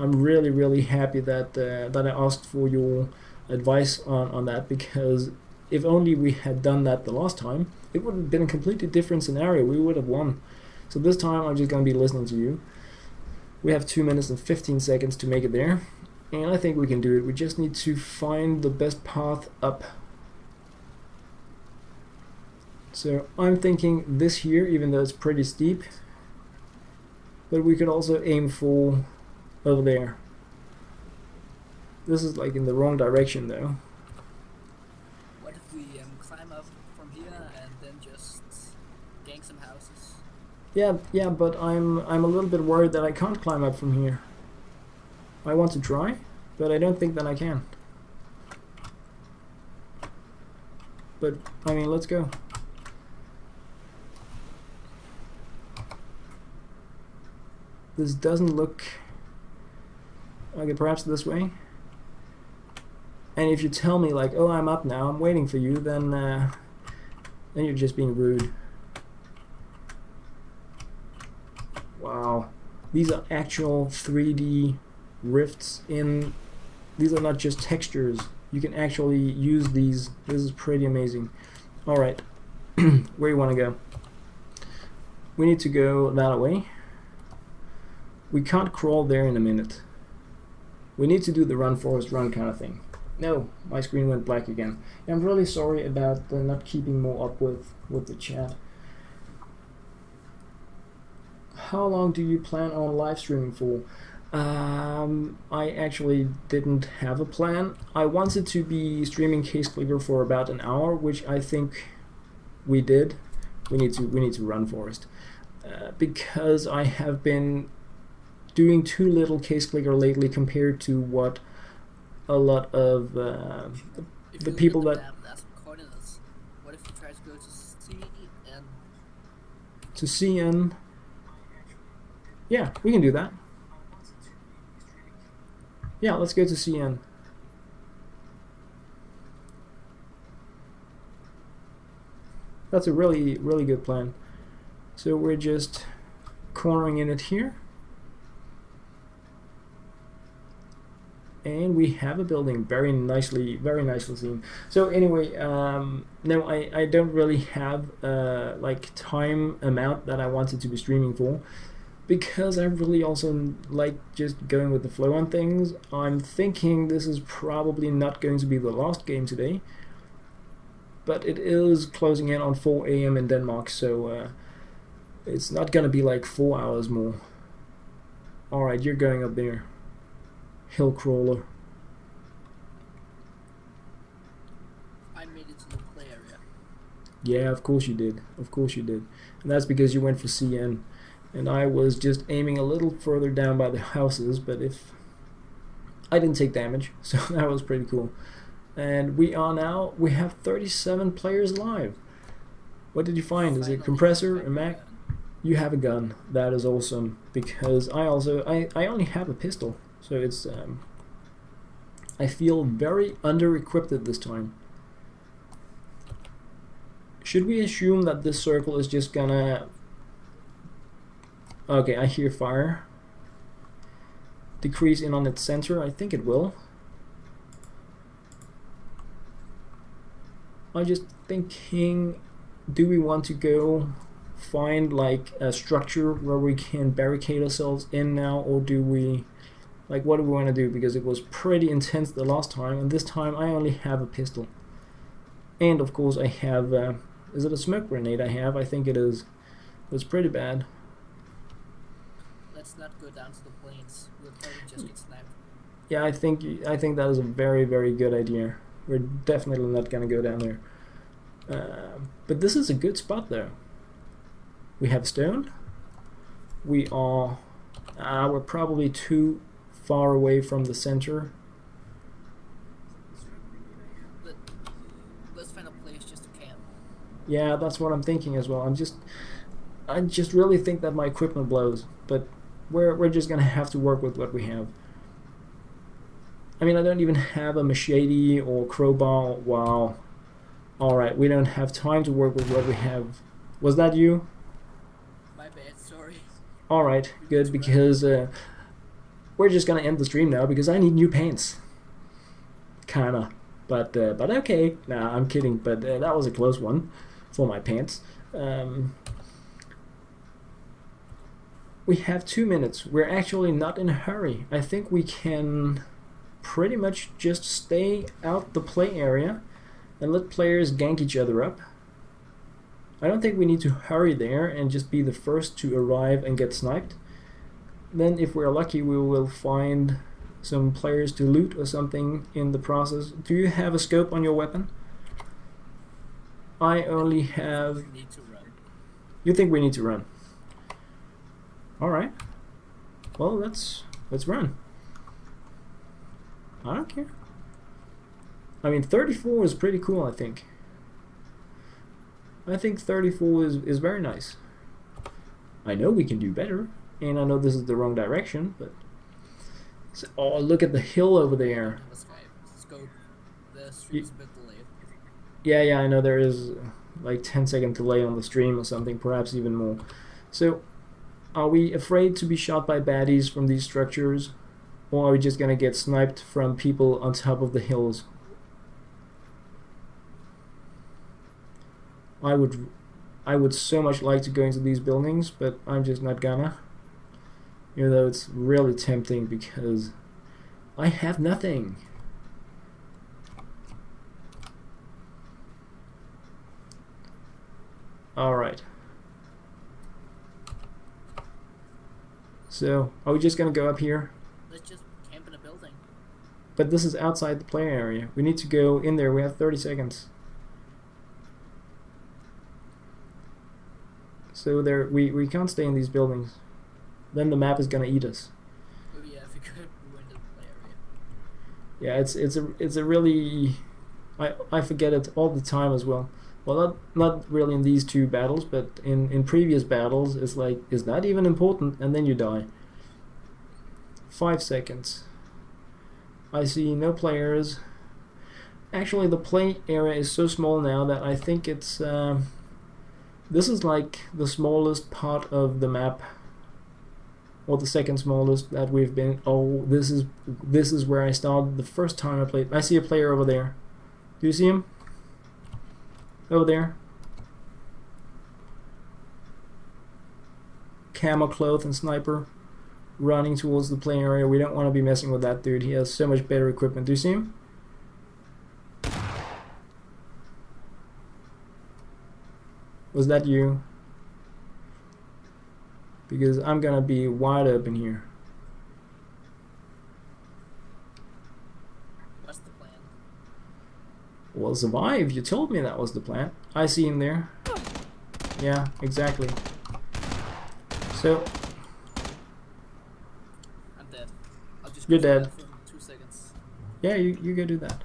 I'm really happy that that I asked for your advice on that, because if only we had done that the last time, it would have been a completely different scenario. We would have won. So this time I'm just going to be listening to you. We have 2 minutes and 15 seconds to make it there, and I think we can do it. We just need to find the best path up. So I'm thinking this here, even though it's pretty steep, but we could also aim for over there. This is like in the wrong direction though. What if we climb up from here and then just gank some houses? Yeah, but I'm a little bit worried that I can't climb up from here. I want to try, but I don't think that I can. But I mean, let's go. This doesn't look okay. Perhaps this way. And if you tell me like, oh, I'm up now, I'm waiting for you, then you're just being rude. Wow, these are actual 3D rifts in. These are not just textures. You can actually use these. This is pretty amazing. All right, where you want to go? We need to go that way. We can't crawl there in a minute. We need to do the run forest run kind of thing. No, my screen went black again. I'm really sorry about not keeping more up with the chat. How long do you plan on live streaming for? I actually didn't have a plan. I wanted to be streaming Case Clicker for about an hour, which I think we did. We need to run forest because I have been doing too little Case Clicker lately compared to what a lot of the people that. What if you try to go to CN? To CN. Yeah, we can do that. Yeah, let's go to CN. That's a really good plan. So we're just cornering in it here. And we have a building very nicely seen. So anyway, no, I don't really have like time amount that I wanted to be streaming for, because I really also like just going with the flow on things. I'm thinking this is probably not going to be the last game today, but it is closing in on 4 AM in Denmark, so it's not gonna be like 4 hours more. Alright, you're going up there, hill crawler. I made it to the play area. Yeah, of course you did. Of course you did. And that's because you went for CN. And I was just aiming a little further down by the houses, but if I didn't take damage, so that was pretty cool. And we have 37 players live. What did you find? Is it compressor, a Mac? You have a gun. That is awesome, because I only have a pistol, so it's I feel very under-equipped at this time. Should we assume that this circle is just gonna... Okay, I hear fire. Decrease in on its center. I think it will. I'm just thinking, do we want to go find like a structure where we can barricade ourselves in now, or do we, like, what do we want to do? Because it was pretty intense the last time, and this time I only have a pistol. And of course I have, is it a smoke grenade I have? I think it is. It's pretty bad. Let's not go down to the plains. We'll probably just get sniped. Yeah, I think that is a very good idea. We're definitely not gonna go down there. But this is a good spot though. We have stone. We are we're probably too far away from the center. Let's find a place just to camp. Yeah, that's what I'm thinking as well. I just really think that my equipment blows, but we're just gonna have to work with what we have. I mean, I don't even have a machete or crowbar. Wow. Alright, we don't have time to work with what we have. Was that you? My bad, sorry. Alright, good, because we're just gonna end the stream now because I need new pants. Kinda. But okay. Nah, I'm kidding, but that was a close one for my pants. We have 2 minutes. We're actually not in a hurry. I think we can pretty much just stay out the play area and let players gank each other up. I don't think we need to hurry there and just be the first to arrive and get sniped. Then if we're lucky we will find some players to loot or something in the process. Do you have a scope on your weapon? I only have... We need to run. You think we need to run? Alright. Well, let's run. I don't care. I mean, 34 is pretty cool, I think. I think 34 is very nice. I know we can do better, and I know this is the wrong direction, but... So, oh, look at the hill over there. Scope. The stream's a bit delayed. Yeah, I know there is like 10-second delay on the stream or something, perhaps even more. So, are we afraid to be shot by baddies from these structures? Or are we just gonna get sniped from people on top of the hills? I would so much like to go into these buildings, but I'm just not gonna. Even though it's really tempting because I have nothing. Alright. So, are we just gonna go up here? Let's just camp in a building. But this is outside the player area. We need to go in there. We have 30 seconds. So there, we can't stay in these buildings. Then the map is gonna eat us. Oh yeah, if we could, we went to the play area. Yeah, it's a really, I forget it all the time as well. Well, not really in these two battles, but in previous battles, it's like, is that even important? And then you die. 5 seconds. I see no players. Actually, the play area is so small now that I think it's this is like the smallest part of the map, or the second smallest that we've been. Oh, this is where I started the first time I played. I see a player over there. Do you see him? Over there. Camo cloth and sniper, running towards the play area. We don't want to be messing with that dude. He has so much better equipment. Do you see him? Was that you? Because I'm gonna be wide open here. What's the plan? Well, survive. You told me that was the plan. I see him there. Yeah, exactly. So I'm dead. I'll just You're go to dead. the bathroom in 2 seconds. yeah, you go do that.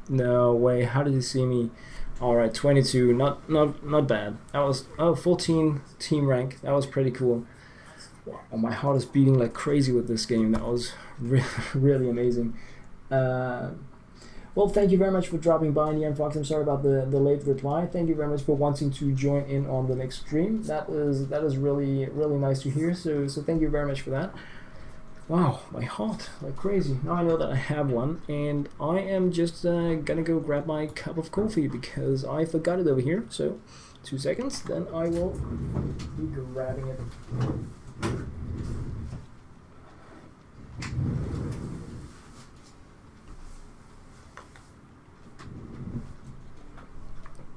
No way. How did he see me? All right, 22. Not bad. That was 14 team rank. That was pretty cool. Wow, my heart is beating like crazy with this game. That was really amazing. Well, thank you very much for dropping by, Neon Fox. I'm sorry about the late reply. Thank you very much for wanting to join in on the next stream. That is really nice to hear. So thank you very much for that. Wow, my heart like crazy. Now I know that I have one, and I am just gonna go grab my cup of coffee because I forgot it over here. So 2 seconds, then I will be grabbing it.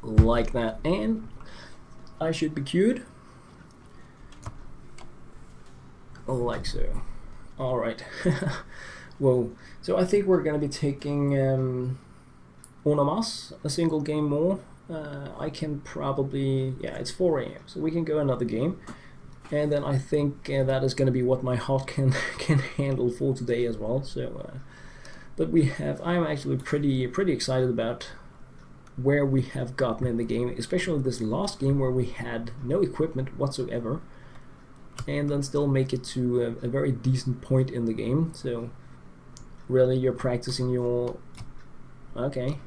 Like that, and I should be queued like so. Alright. Whoa. So I think we're gonna be taking Uno Mas, a single game more. I can probably, yeah, it's 4 AM, so we can go another game, and then I think that is gonna be what my heart can handle for today as well. So but I'm actually pretty excited about where we have gotten in the game, especially this last game where we had no equipment whatsoever, and then still make it to a very decent point in the game. So really, you're practicing your... Okay.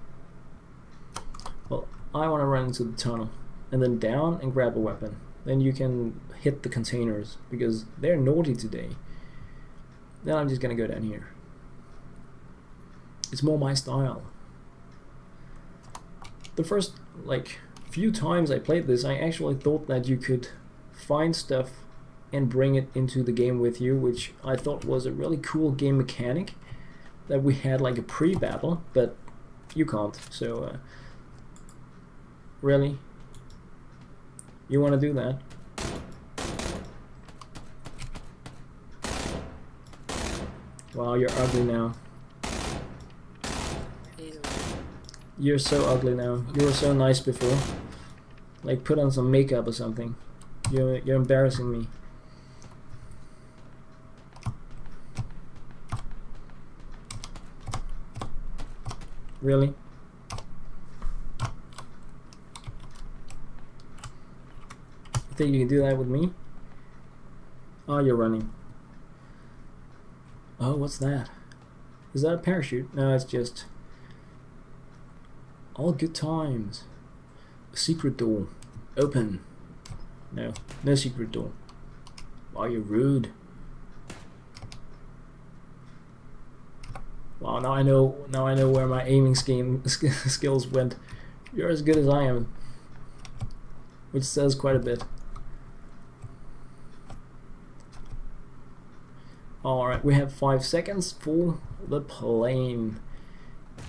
Well, I want to run into the tunnel and then down and grab a weapon. Then you can hit the containers because they're naughty today. Then I'm just gonna go down here. It's more my style. The first few times I played this, I actually thought that you could find stuff and bring it into the game with you, which I thought was a really cool game mechanic, that we had like a pre-battle, but you can't. So really, you want to do that? Wow, you're ugly now. You're so ugly now. You were so nice before. Like, put on some makeup or something. You're embarrassing me. Really? You think you can do that with me? Oh, you're running. Oh, what's that? Is that a parachute? No, it's just... All good times. A secret door. Open. No secret door. Wow, you're rude. Wow, now I know where my aiming skills went. You're as good as I am. which says quite a bit. Alright, we have 5 seconds for the plane,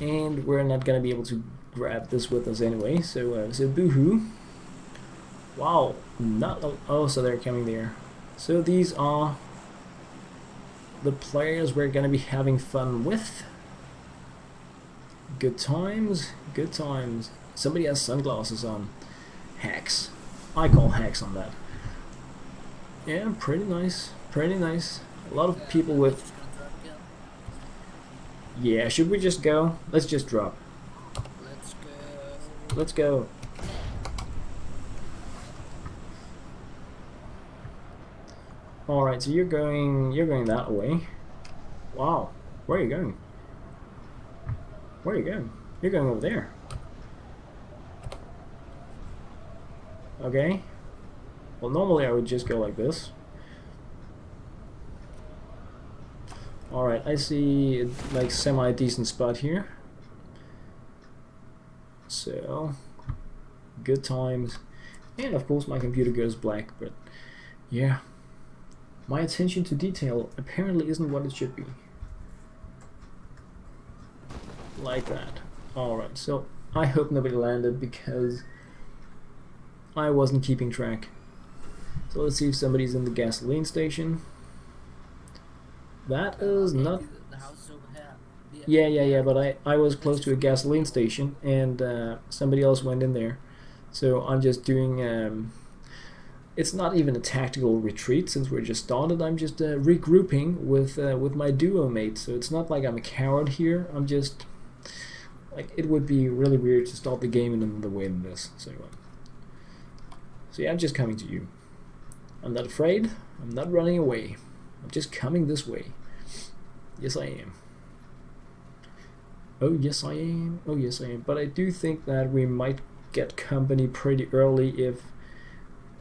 and we're not gonna be able to grab this with us anyway, so boo-hoo. Wow, oh, so they're coming there. So these are the players we're gonna be having fun with. Good times, good times. Somebody has sunglasses on. Hacks. I call hacks on that. Yeah, pretty nice, pretty nice. A lot of people with... Yeah, should we just go? Let's just drop. Let's go. Let's go. Alright, so you're going that way. Wow. Where are you going? Where are you going? You're going over there. Okay. Well, normally I would just go like this. Alright, I see like semi-decent spot here. So, good times. And of course my computer goes black, but yeah. My attention to detail apparently isn't what it should be. Like that. Alright, so I hope nobody landed because I wasn't keeping track. So let's see if somebody's in the gasoline station. That is not... The house is over here. Yeah, but I was close to a gasoline station and somebody else went in there. So I'm just doing... it's not even a tactical retreat since we're just started. I'm just regrouping with my duo mate. So it's not like I'm a coward here. I'm just... Like, it would be really weird to start the game in another way than this. So yeah, I'm just coming to you. I'm not afraid. I'm not running away. I'm just coming this way. Yes, I am. Oh, yes, I am. Oh, yes, I am. But I do think that we might get company pretty early if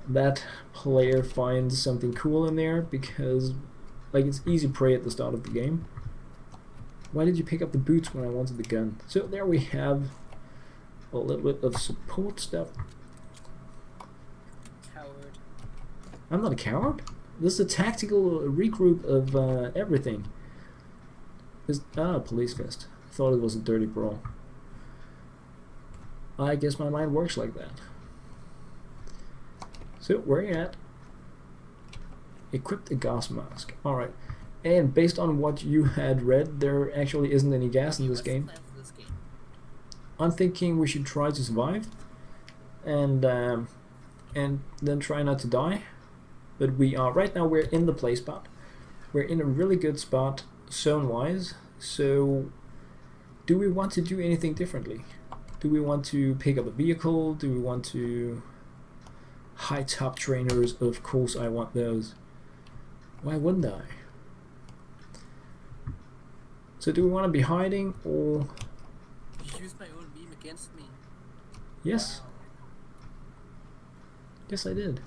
that player finds something cool in there, because, like, it's easy prey at the start of the game. Why did you pick up the boots when I wanted the gun? So there we have a little bit of support stuff. Coward. I'm not a coward. This is a tactical regroup of everything. Police vest. Thought it was a dirty brawl. I guess my mind works like that. So where are you at? Equipped a gas mask. Alright. And based on what you had read, there actually isn't any gas in this game. I'm thinking we should try to survive and then try not to die. But we are right now. We're in the play spot. We're in a really good spot zone-wise. So, do we want to do anything differently? Do we want to pick up a vehicle? Do we want to high top trainers? Of course, I want those. Why wouldn't I? So, do we want to be hiding or? You used my own beam against me. Yes. Wow. Yes, I did.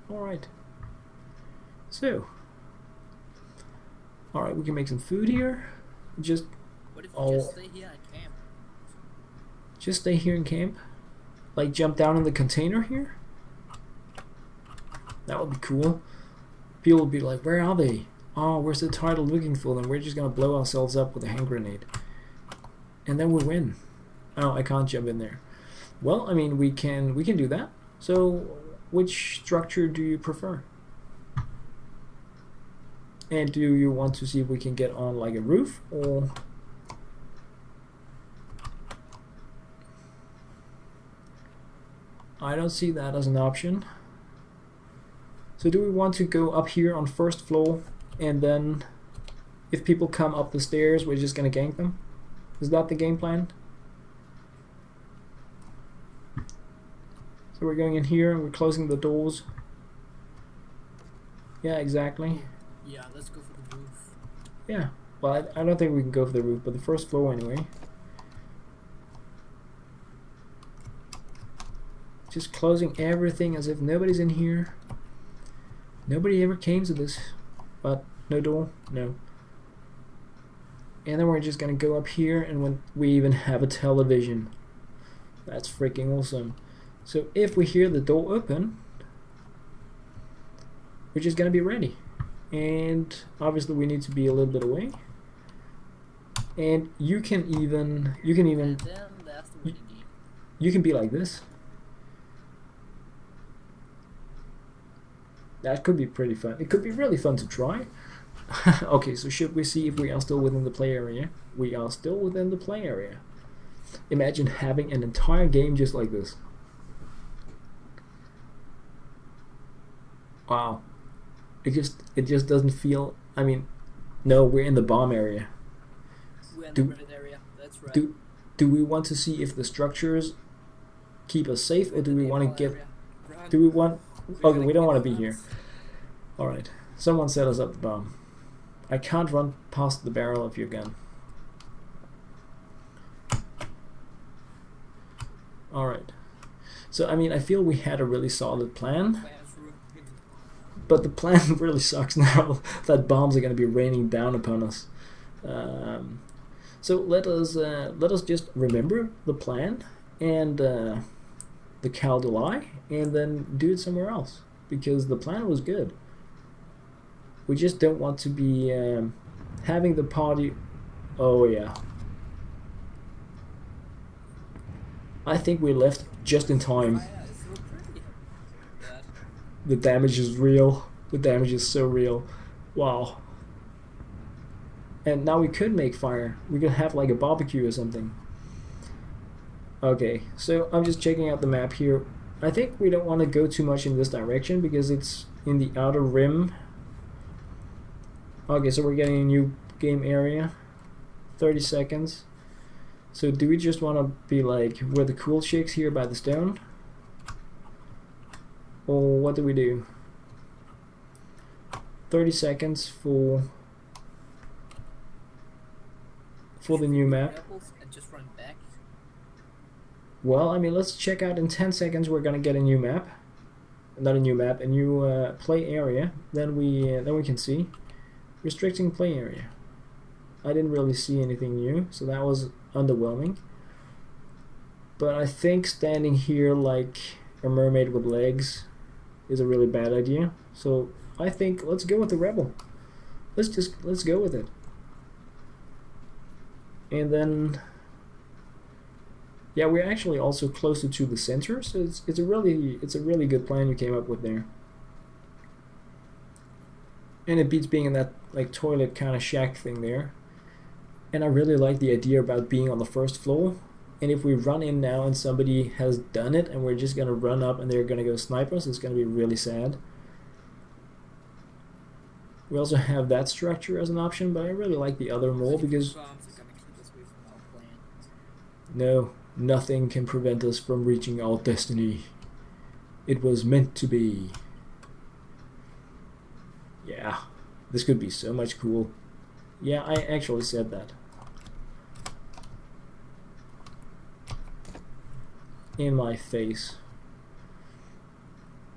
Alright. So. Alright, we can make some food here. Just. What if we just stay here and camp? Just stay here and camp? Like jump down in the container here? That would be cool. People would be like, where are they? Oh, we're so tired of looking for them. We're just gonna blow ourselves up with a hand grenade. And then we win. Oh, I can't jump in there. Well, I mean, we can do that. So, which structure do you prefer? And do you want to see if we can get on like a roof or? I don't see that as an option. So do we want to go up here on first floor and then if people come up the stairs we're just gonna gank them? Is that the game plan? So we're going in here and we're closing the doors. Yeah, exactly. Yeah, let's go for the roof. Yeah, well I don't think we can go for the roof, but the first floor anyway. Just closing everything as if nobody's in here. Nobody ever came to this. But no door? No. And then we're just gonna go up here and when we even have a television. That's freaking awesome. So if we hear the door open, we're just gonna be ready. And obviously we need to be a little bit away. And you can even And then there's the winning game. you can be like this. That could be pretty fun. It could be really fun to try. Okay, so should we see if we are still within the play area? We are still within the play area. Imagine having an entire game just like this. Wow. It just doesn't feel, I mean, no, we're in the bomb area. We're in the red area, that's right. Do we want to see if the structures keep us safe, or do we want to get Area. Run. do we want We're okay, gonna we don't get want to be bombs. here. Alright. Someone set us up the bomb. I can't run past the barrel of your gun. Alright. So I mean, I feel we had a really solid plan, Plans ruined. but the plan really sucks now that bombs are going to be raining down upon us. So let us just remember the plan and the Cal July, and then do it somewhere else, because the plan was good. We just don't want to be having the party. Oh yeah. I think we left just in time. Fire is so pretty. That. The damage is real. The damage is so real. Wow. And now we could make fire. We could have like a barbecue or something. Okay, so I'm just checking out the map here. I think we don't want to go too much in this direction because it's in the outer rim. Okay, so we're getting a new game area. 30 seconds. So do we just want to be like, we're the cool chicks here by the stone? Or what do we do? 30 seconds for the new map. Apples and just run back. Well, I mean, let's check out in 10 seconds. We're gonna get a new map. Not a new map, a new play area. Then we can see. Restricting play area. I didn't really see anything new, so that was underwhelming. But I think standing here like a mermaid with legs is a really bad idea. So I think let's go with the Rebel. Let's go with it. And then yeah, we're actually also closer to the center, so it's a really good plan you came up with there. And it beats being in that like toilet kind of shack thing there. And I really like the idea about being on the first floor. And if we run in now and somebody has done it and we're just gonna run up and they're gonna go snipe us, it's gonna be really sad. We also have that structure as an option, but I really like the other more because Bombs are gonna keep us away from our plan. no, nothing can prevent us from reaching our destiny. It was meant to be. Yeah, this could be so much cool. Yeah, I actually said that. In my face.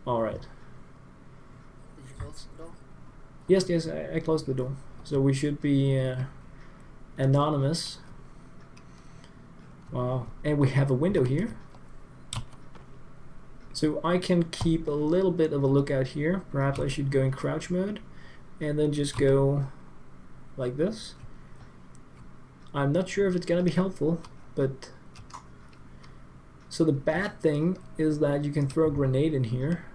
Alright. Did you close the door? Yes, I closed the door. So we should be anonymous. Wow. And we have a window here. So I can keep a little bit of a lookout here. Perhaps I should go in crouch mode and then just go like this. I'm not sure if it's gonna be helpful, but so the bad thing is that you can throw a grenade in here,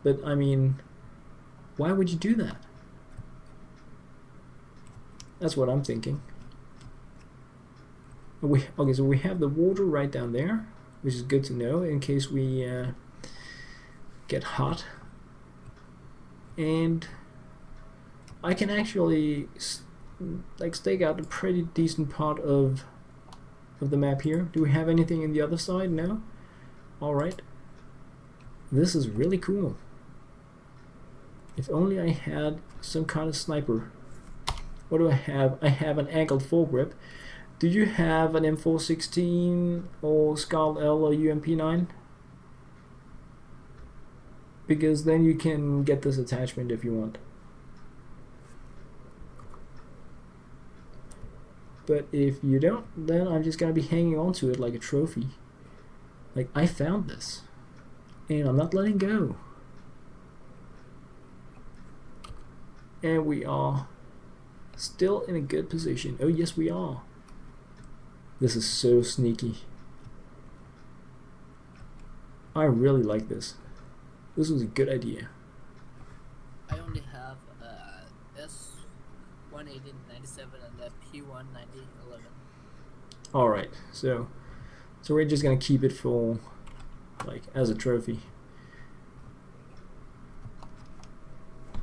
but I mean, why would you do that? That's what I'm thinking. Okay, so we have the water right down there, which is good to know in case we get hot. And I can actually like stake out a pretty decent part of the map here. Do we have anything in the other side? No? Alright. This is really cool. If only I had some kind of sniper. What do I have? I have an angled foregrip. Do you have an M416 or Scal L or UMP9? Because then you can get this attachment if you want. But if you don't, then I'm just gonna be hanging on to it like a trophy. Like, I found this. And I'm not letting go. And we are still in a good position. Oh, yes, we are. This is so sneaky. I really like this. This was a good idea. I only have S18097 and the P19011. Alright, so we're just gonna keep it for, like, as a trophy.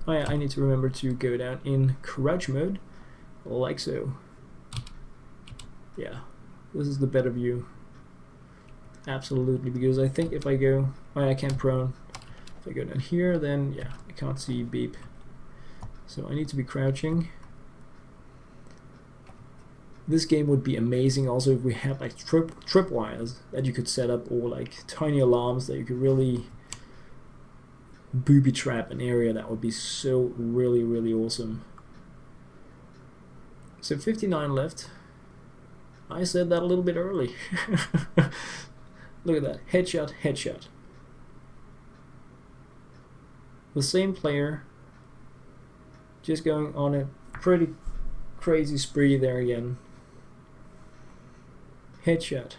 Oh yeah, I need to remember to go down in crouch mode, like so. Yeah, this is the better view. Absolutely, because I think if I go, oh yeah, I can't prone. If I go down here, then yeah, I can't see beep. So I need to be crouching. This game would be amazing also if we had like tripwires that you could set up, or like tiny alarms that you could really booby trap an area. That would be so really awesome. So 59 left. I said that a little bit early. Look at that, headshot, headshot. The same player just going on a pretty crazy spree there again. Headshot.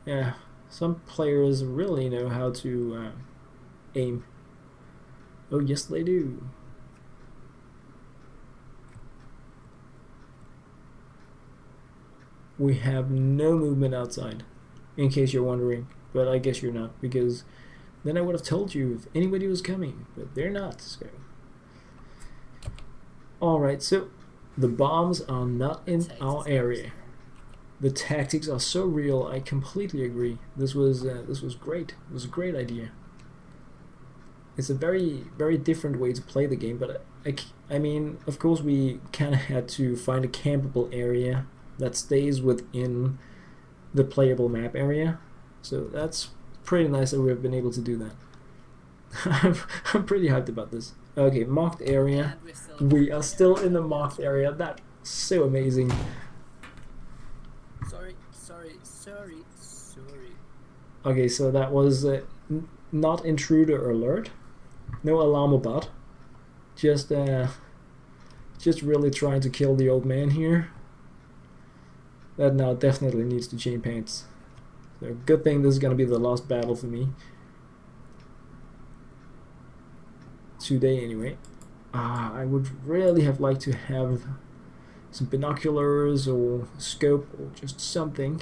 Yeah, some players really know how to aim. Oh yes, they do. We have no movement outside, in case you're wondering, but I guess you're not, because then I would have told you if anybody was coming, but they're not. So. Alright, so the bombs are not in our area. The tactics are so real, I completely agree. This was great. It was a great idea. It's a very different way to play the game, but I mean, of course we kind of had to find a campable area that stays within the playable map area. So that's pretty nice that we've been able to do that. I'm pretty hyped about this. Okay, marked area. We are still in the marked area. That's so amazing. Sorry. Okay, so that was not intruder alert. No alarm about. Just really trying to kill the old man here. That now definitely needs to change pants. So good thing this is gonna be the last battle for me. Today anyway. I would really have liked to have some binoculars or scope or just something.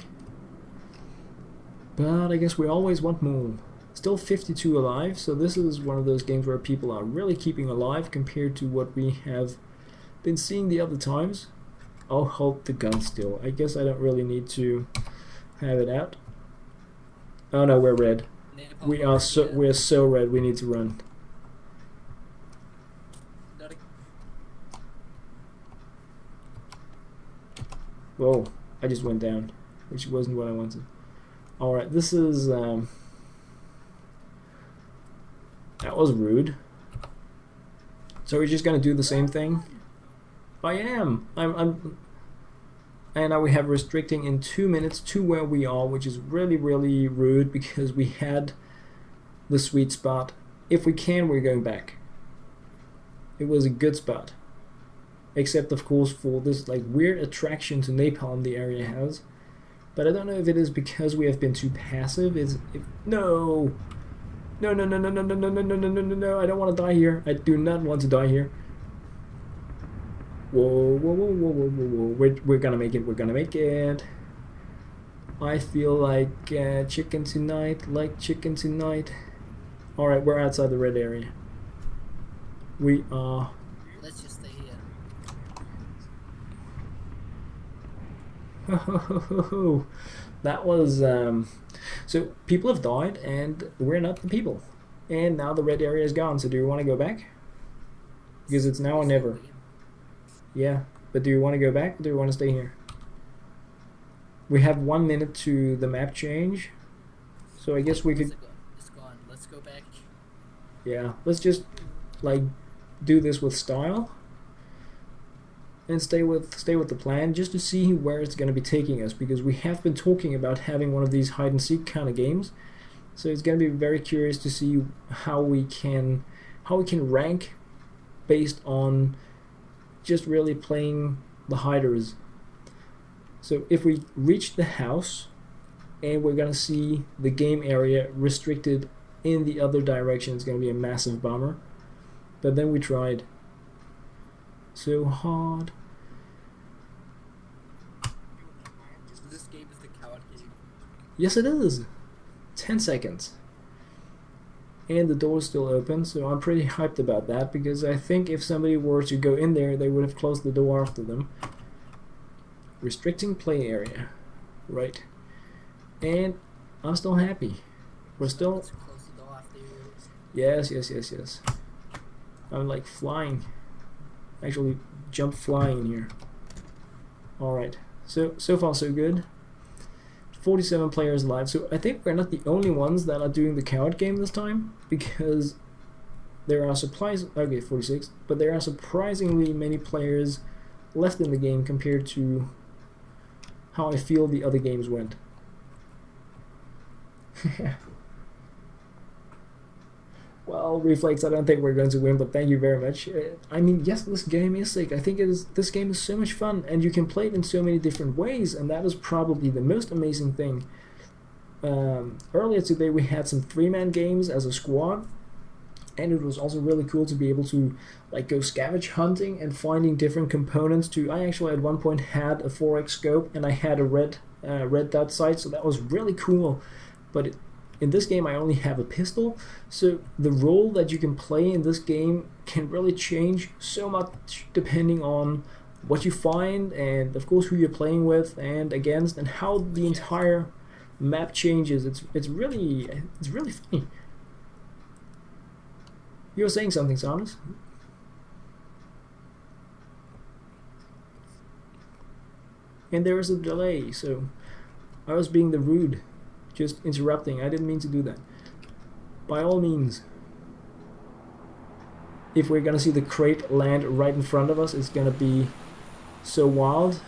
But I guess we always want more. Still 52 alive, so this is one of those games where people are really keeping alive compared to what we have been seeing the other times. I'll hold the gun still. I guess I don't really need to have it out. Oh no, we're red. We're so red. We need to run. Whoa! I just went down, which wasn't what I wanted. All right, this is that was rude. So we're just gonna do the same thing. I am. I'm. And now we have restricting in 2 minutes to where we are, which is really rude because we had the sweet spot. If we can, we're going back. It was a good spot, except of course for this like weird attraction to napalm the area has. But I don't know if it is because we have been too passive. No, I don't want to die here. I do not want to die here. Whoa. We're gonna make it. I feel like chicken tonight, Alright, we're outside the red area. We are. Let's just stay here. That was so people have died and we're not the people. And now the red area is gone, so do you want to go back? Because it's now or never. Yeah, but do you want to go back or do you want to stay here? We have 1 minute to the map change, so I guess we could. It's gone. Let's go back. Yeah, let's just like do this with style. and stay with the plan just to see where it's going to be taking us, because we have been talking about having one of these hide and seek kind of games. So it's going to be very curious to see how we can rank based on just really playing the hiders. So if we reach the house and we're going to see the game area restricted in the other direction, it's going to be a massive bummer. But then we tried so hard. This game is the coward game. Yes, it is. 10 seconds. And the door's still open, so I'm pretty hyped about that, because I think if somebody were to go in there, they would have closed the door after them. Restricting play area. Right. And I'm still happy. We're still... Let's close the door after you. Yes. I'm like flying. Actually, jump flying in here. Alright. So far so good. 47 players live. So I think we're not the only ones that are doing the coward game this time, because there are 46, but there are surprisingly many players left in the game compared to how I feel the other games went. Well, Reflex, I don't think we're going to win, but thank you very much. I mean, yes, this game is sick. I think this game is so much fun, and you can play it in so many different ways, and that is probably the most amazing thing. Earlier today we had some 3-man games as a squad, and it was also really cool to be able to like go scavenge hunting and finding different components. I actually at one point had a 4x scope, and I had a red dot sight, so that was really cool. But in this game I only have a pistol, so the role that you can play in this game can really change so much depending on what you find, and of course who you're playing with and against, and how the entire map changes. It's really funny. You were saying something, Samus? And there is a delay, so I was being the rude. Just interrupting. I didn't mean to do that. By all means, if we're gonna see the crate land right in front of us, it's gonna be so wild.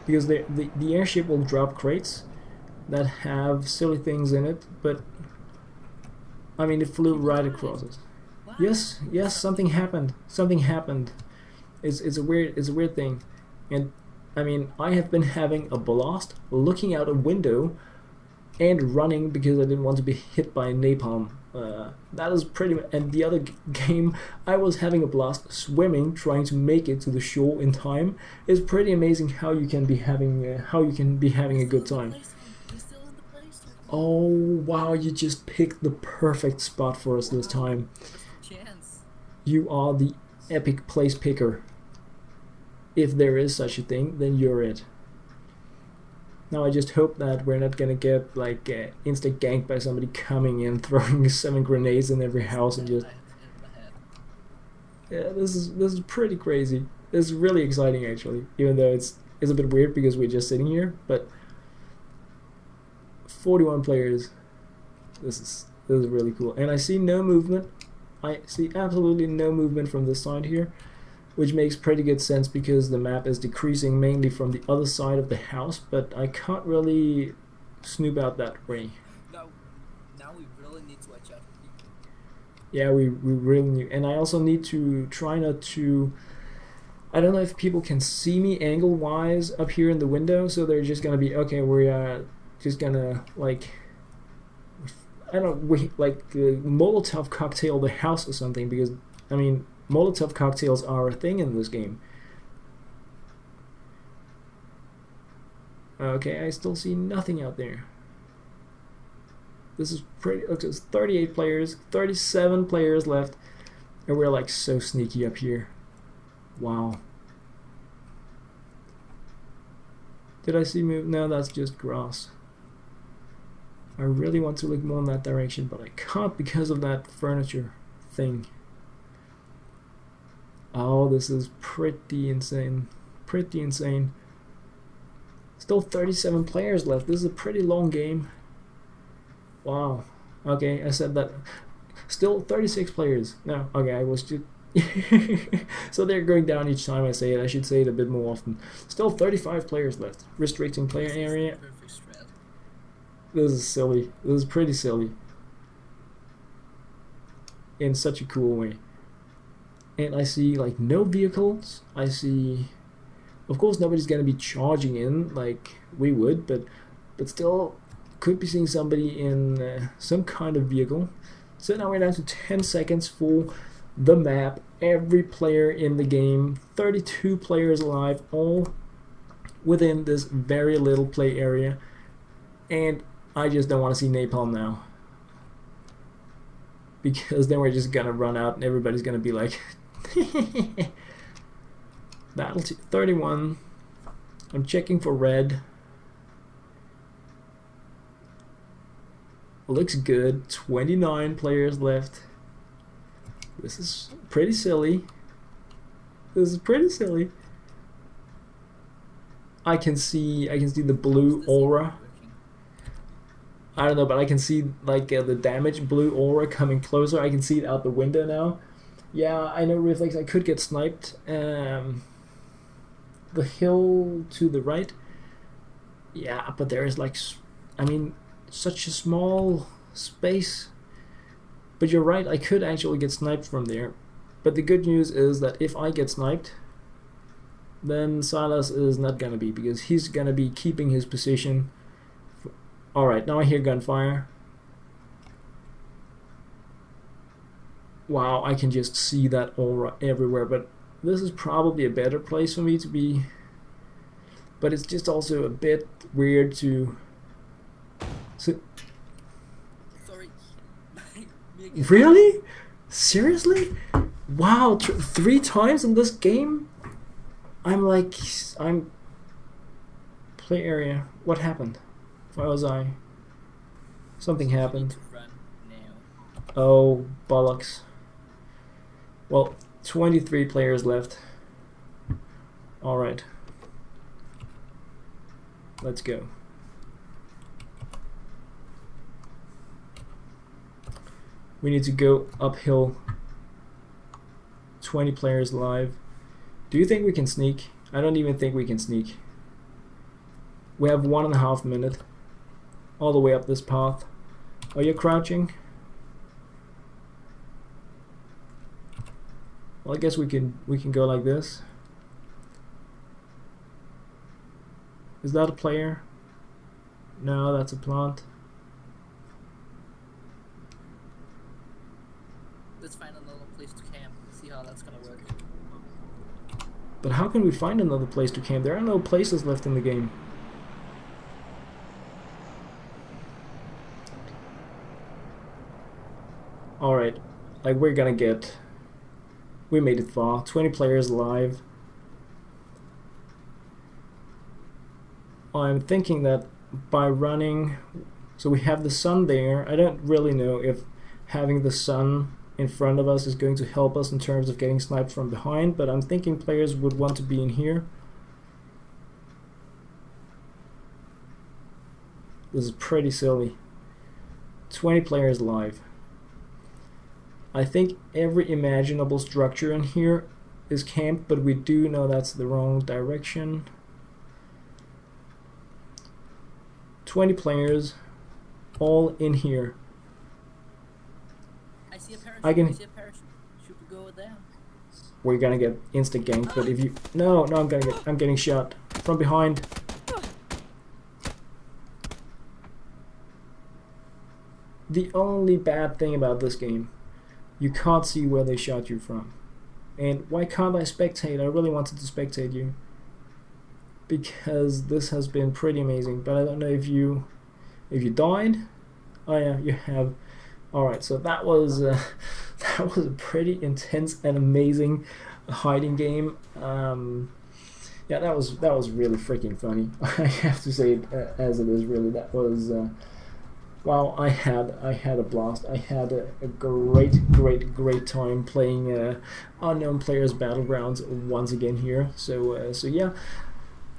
Because the airship will drop crates that have silly things in it, but I mean, it flew right across us. Yes, something happened. It's a weird thing. And I mean, I have been having a blast looking out a window and running because I didn't want to be hit by napalm. That is pretty. And the other game, I was having a blast swimming, trying to make it to the shore in time. It's pretty amazing how you can be having a good time. Oh wow! You just picked the perfect spot for us this time. You are the epic place picker. If there is such a thing, then you're it. Now I just hope that we're not gonna get like insta ganked by somebody coming in, throwing 7 grenades in every house and just... Yeah, this is pretty crazy. This is really exciting actually, even though it's a bit weird because we're just sitting here. But 41 players. This is really cool, and I see no movement. I see absolutely no movement from this side here, which makes pretty good sense because the map is decreasing mainly from the other side of the house, but I can't really snoop out that way. No, now we really need to adjust. Yeah, we really need, and I also need to try not to... I don't know if people can see me angle-wise up here in the window, so they're just gonna be, okay, we're just gonna, like... I don't know, like Molotov cocktail the house or something, because, I mean, Molotov cocktails are a thing in this game. Okay, I still see nothing out there. This is pretty... Okay, it's 38 players, 37 players left, and we're like so sneaky up here. Wow. Did I see move? No, that's just grass. I really want to look more in that direction, but I can't because of that furniture thing. Oh, this is pretty insane. Pretty insane. Still 37 players left. This is a pretty long game. Wow. Okay, I said that. Still 36 players. No, okay, I was just... So they're going down each time I say it. I should say it a bit more often. Still 35 players left. Restricting player area. Perfect strat. This is silly. This is pretty silly. In such a cool way. And I see like no vehicles. I see... Of course nobody's gonna be charging in like we would, but still could be seeing somebody in some kind of vehicle. So now we're down to 10 seconds for the map. Every player in the game, 32 players alive, all within this very little play area. And I just don't want to see napalm now, because then we're just gonna run out and everybody's gonna be like Battle 31. I'm checking for red. Looks good. 29 players left. This is pretty silly. This is pretty silly. I can see the blue aura. I don't know, but I can see like the damaged blue aura coming closer. I can see it out the window now. Yeah, I know reflex. I could get sniped. The hill to the right. Yeah, but there is like, I mean, such a small space. But you're right, I could actually get sniped from there. But the good news is that if I get sniped, then Silas is not gonna be, because he's gonna be keeping his position. Alright, now I hear gunfire. Wow, I can just see that aura everywhere, but this is probably a better place for me to be. But it's just also a bit weird to... So, sorry. really? Seriously? Wow, 3 times in this game? I'm play area. What happened? Where was I? Something happened. Run now. Oh, bollocks. Well, 23 players left. Alright. Let's go. We need to go uphill. 20 players live. Do you think we can sneak? I don't even think we can sneak. We have 1.5 minutes. All the way up this path. Are you crouching? Well, I guess we can go like this. Is that a player? No, that's a plant. Let's find another place to camp. See how that's gonna work. But how can we find another place to camp? There are no places left in the game. Alright, like we're gonna get... We made it far. 20 players live. I'm thinking that by running... So we have the sun there. I don't really know if having the sun in front of us is going to help us in terms of getting sniped from behind, but I'm thinking players would want to be in here. This is pretty silly. 20 players live. I think every imaginable structure in here is camped, but we do know that's the wrong direction. 20 players, all in here. I see a parachute. I can... see a parachute. Should we go there? We're gonna get instant ganked, but if you... No, I'm getting shot from behind. The only bad thing about this game, you can't see where they shot you from. And why can't I spectate? I really wanted to spectate you, because this has been pretty amazing. But I don't know if you died. Oh yeah, you have. Alright, so that was that was a pretty intense and amazing hiding game. Yeah, that was really freaking funny. I have to say it as it is. Really, that was. Wow, I had a blast. I had a great time playing Unknown Players Battlegrounds once again here. So yeah,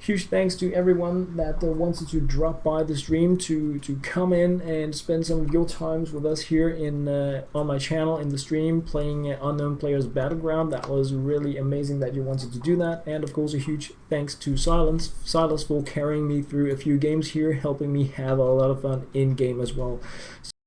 huge thanks to everyone that wanted to drop by the stream to come in and spend some of your times with us here in on my channel in the stream playing Unknown Players Battleground. That was really amazing that you wanted to do that. And of course a huge thanks to Silas for carrying me through a few games here, helping me have a lot of fun in game as well.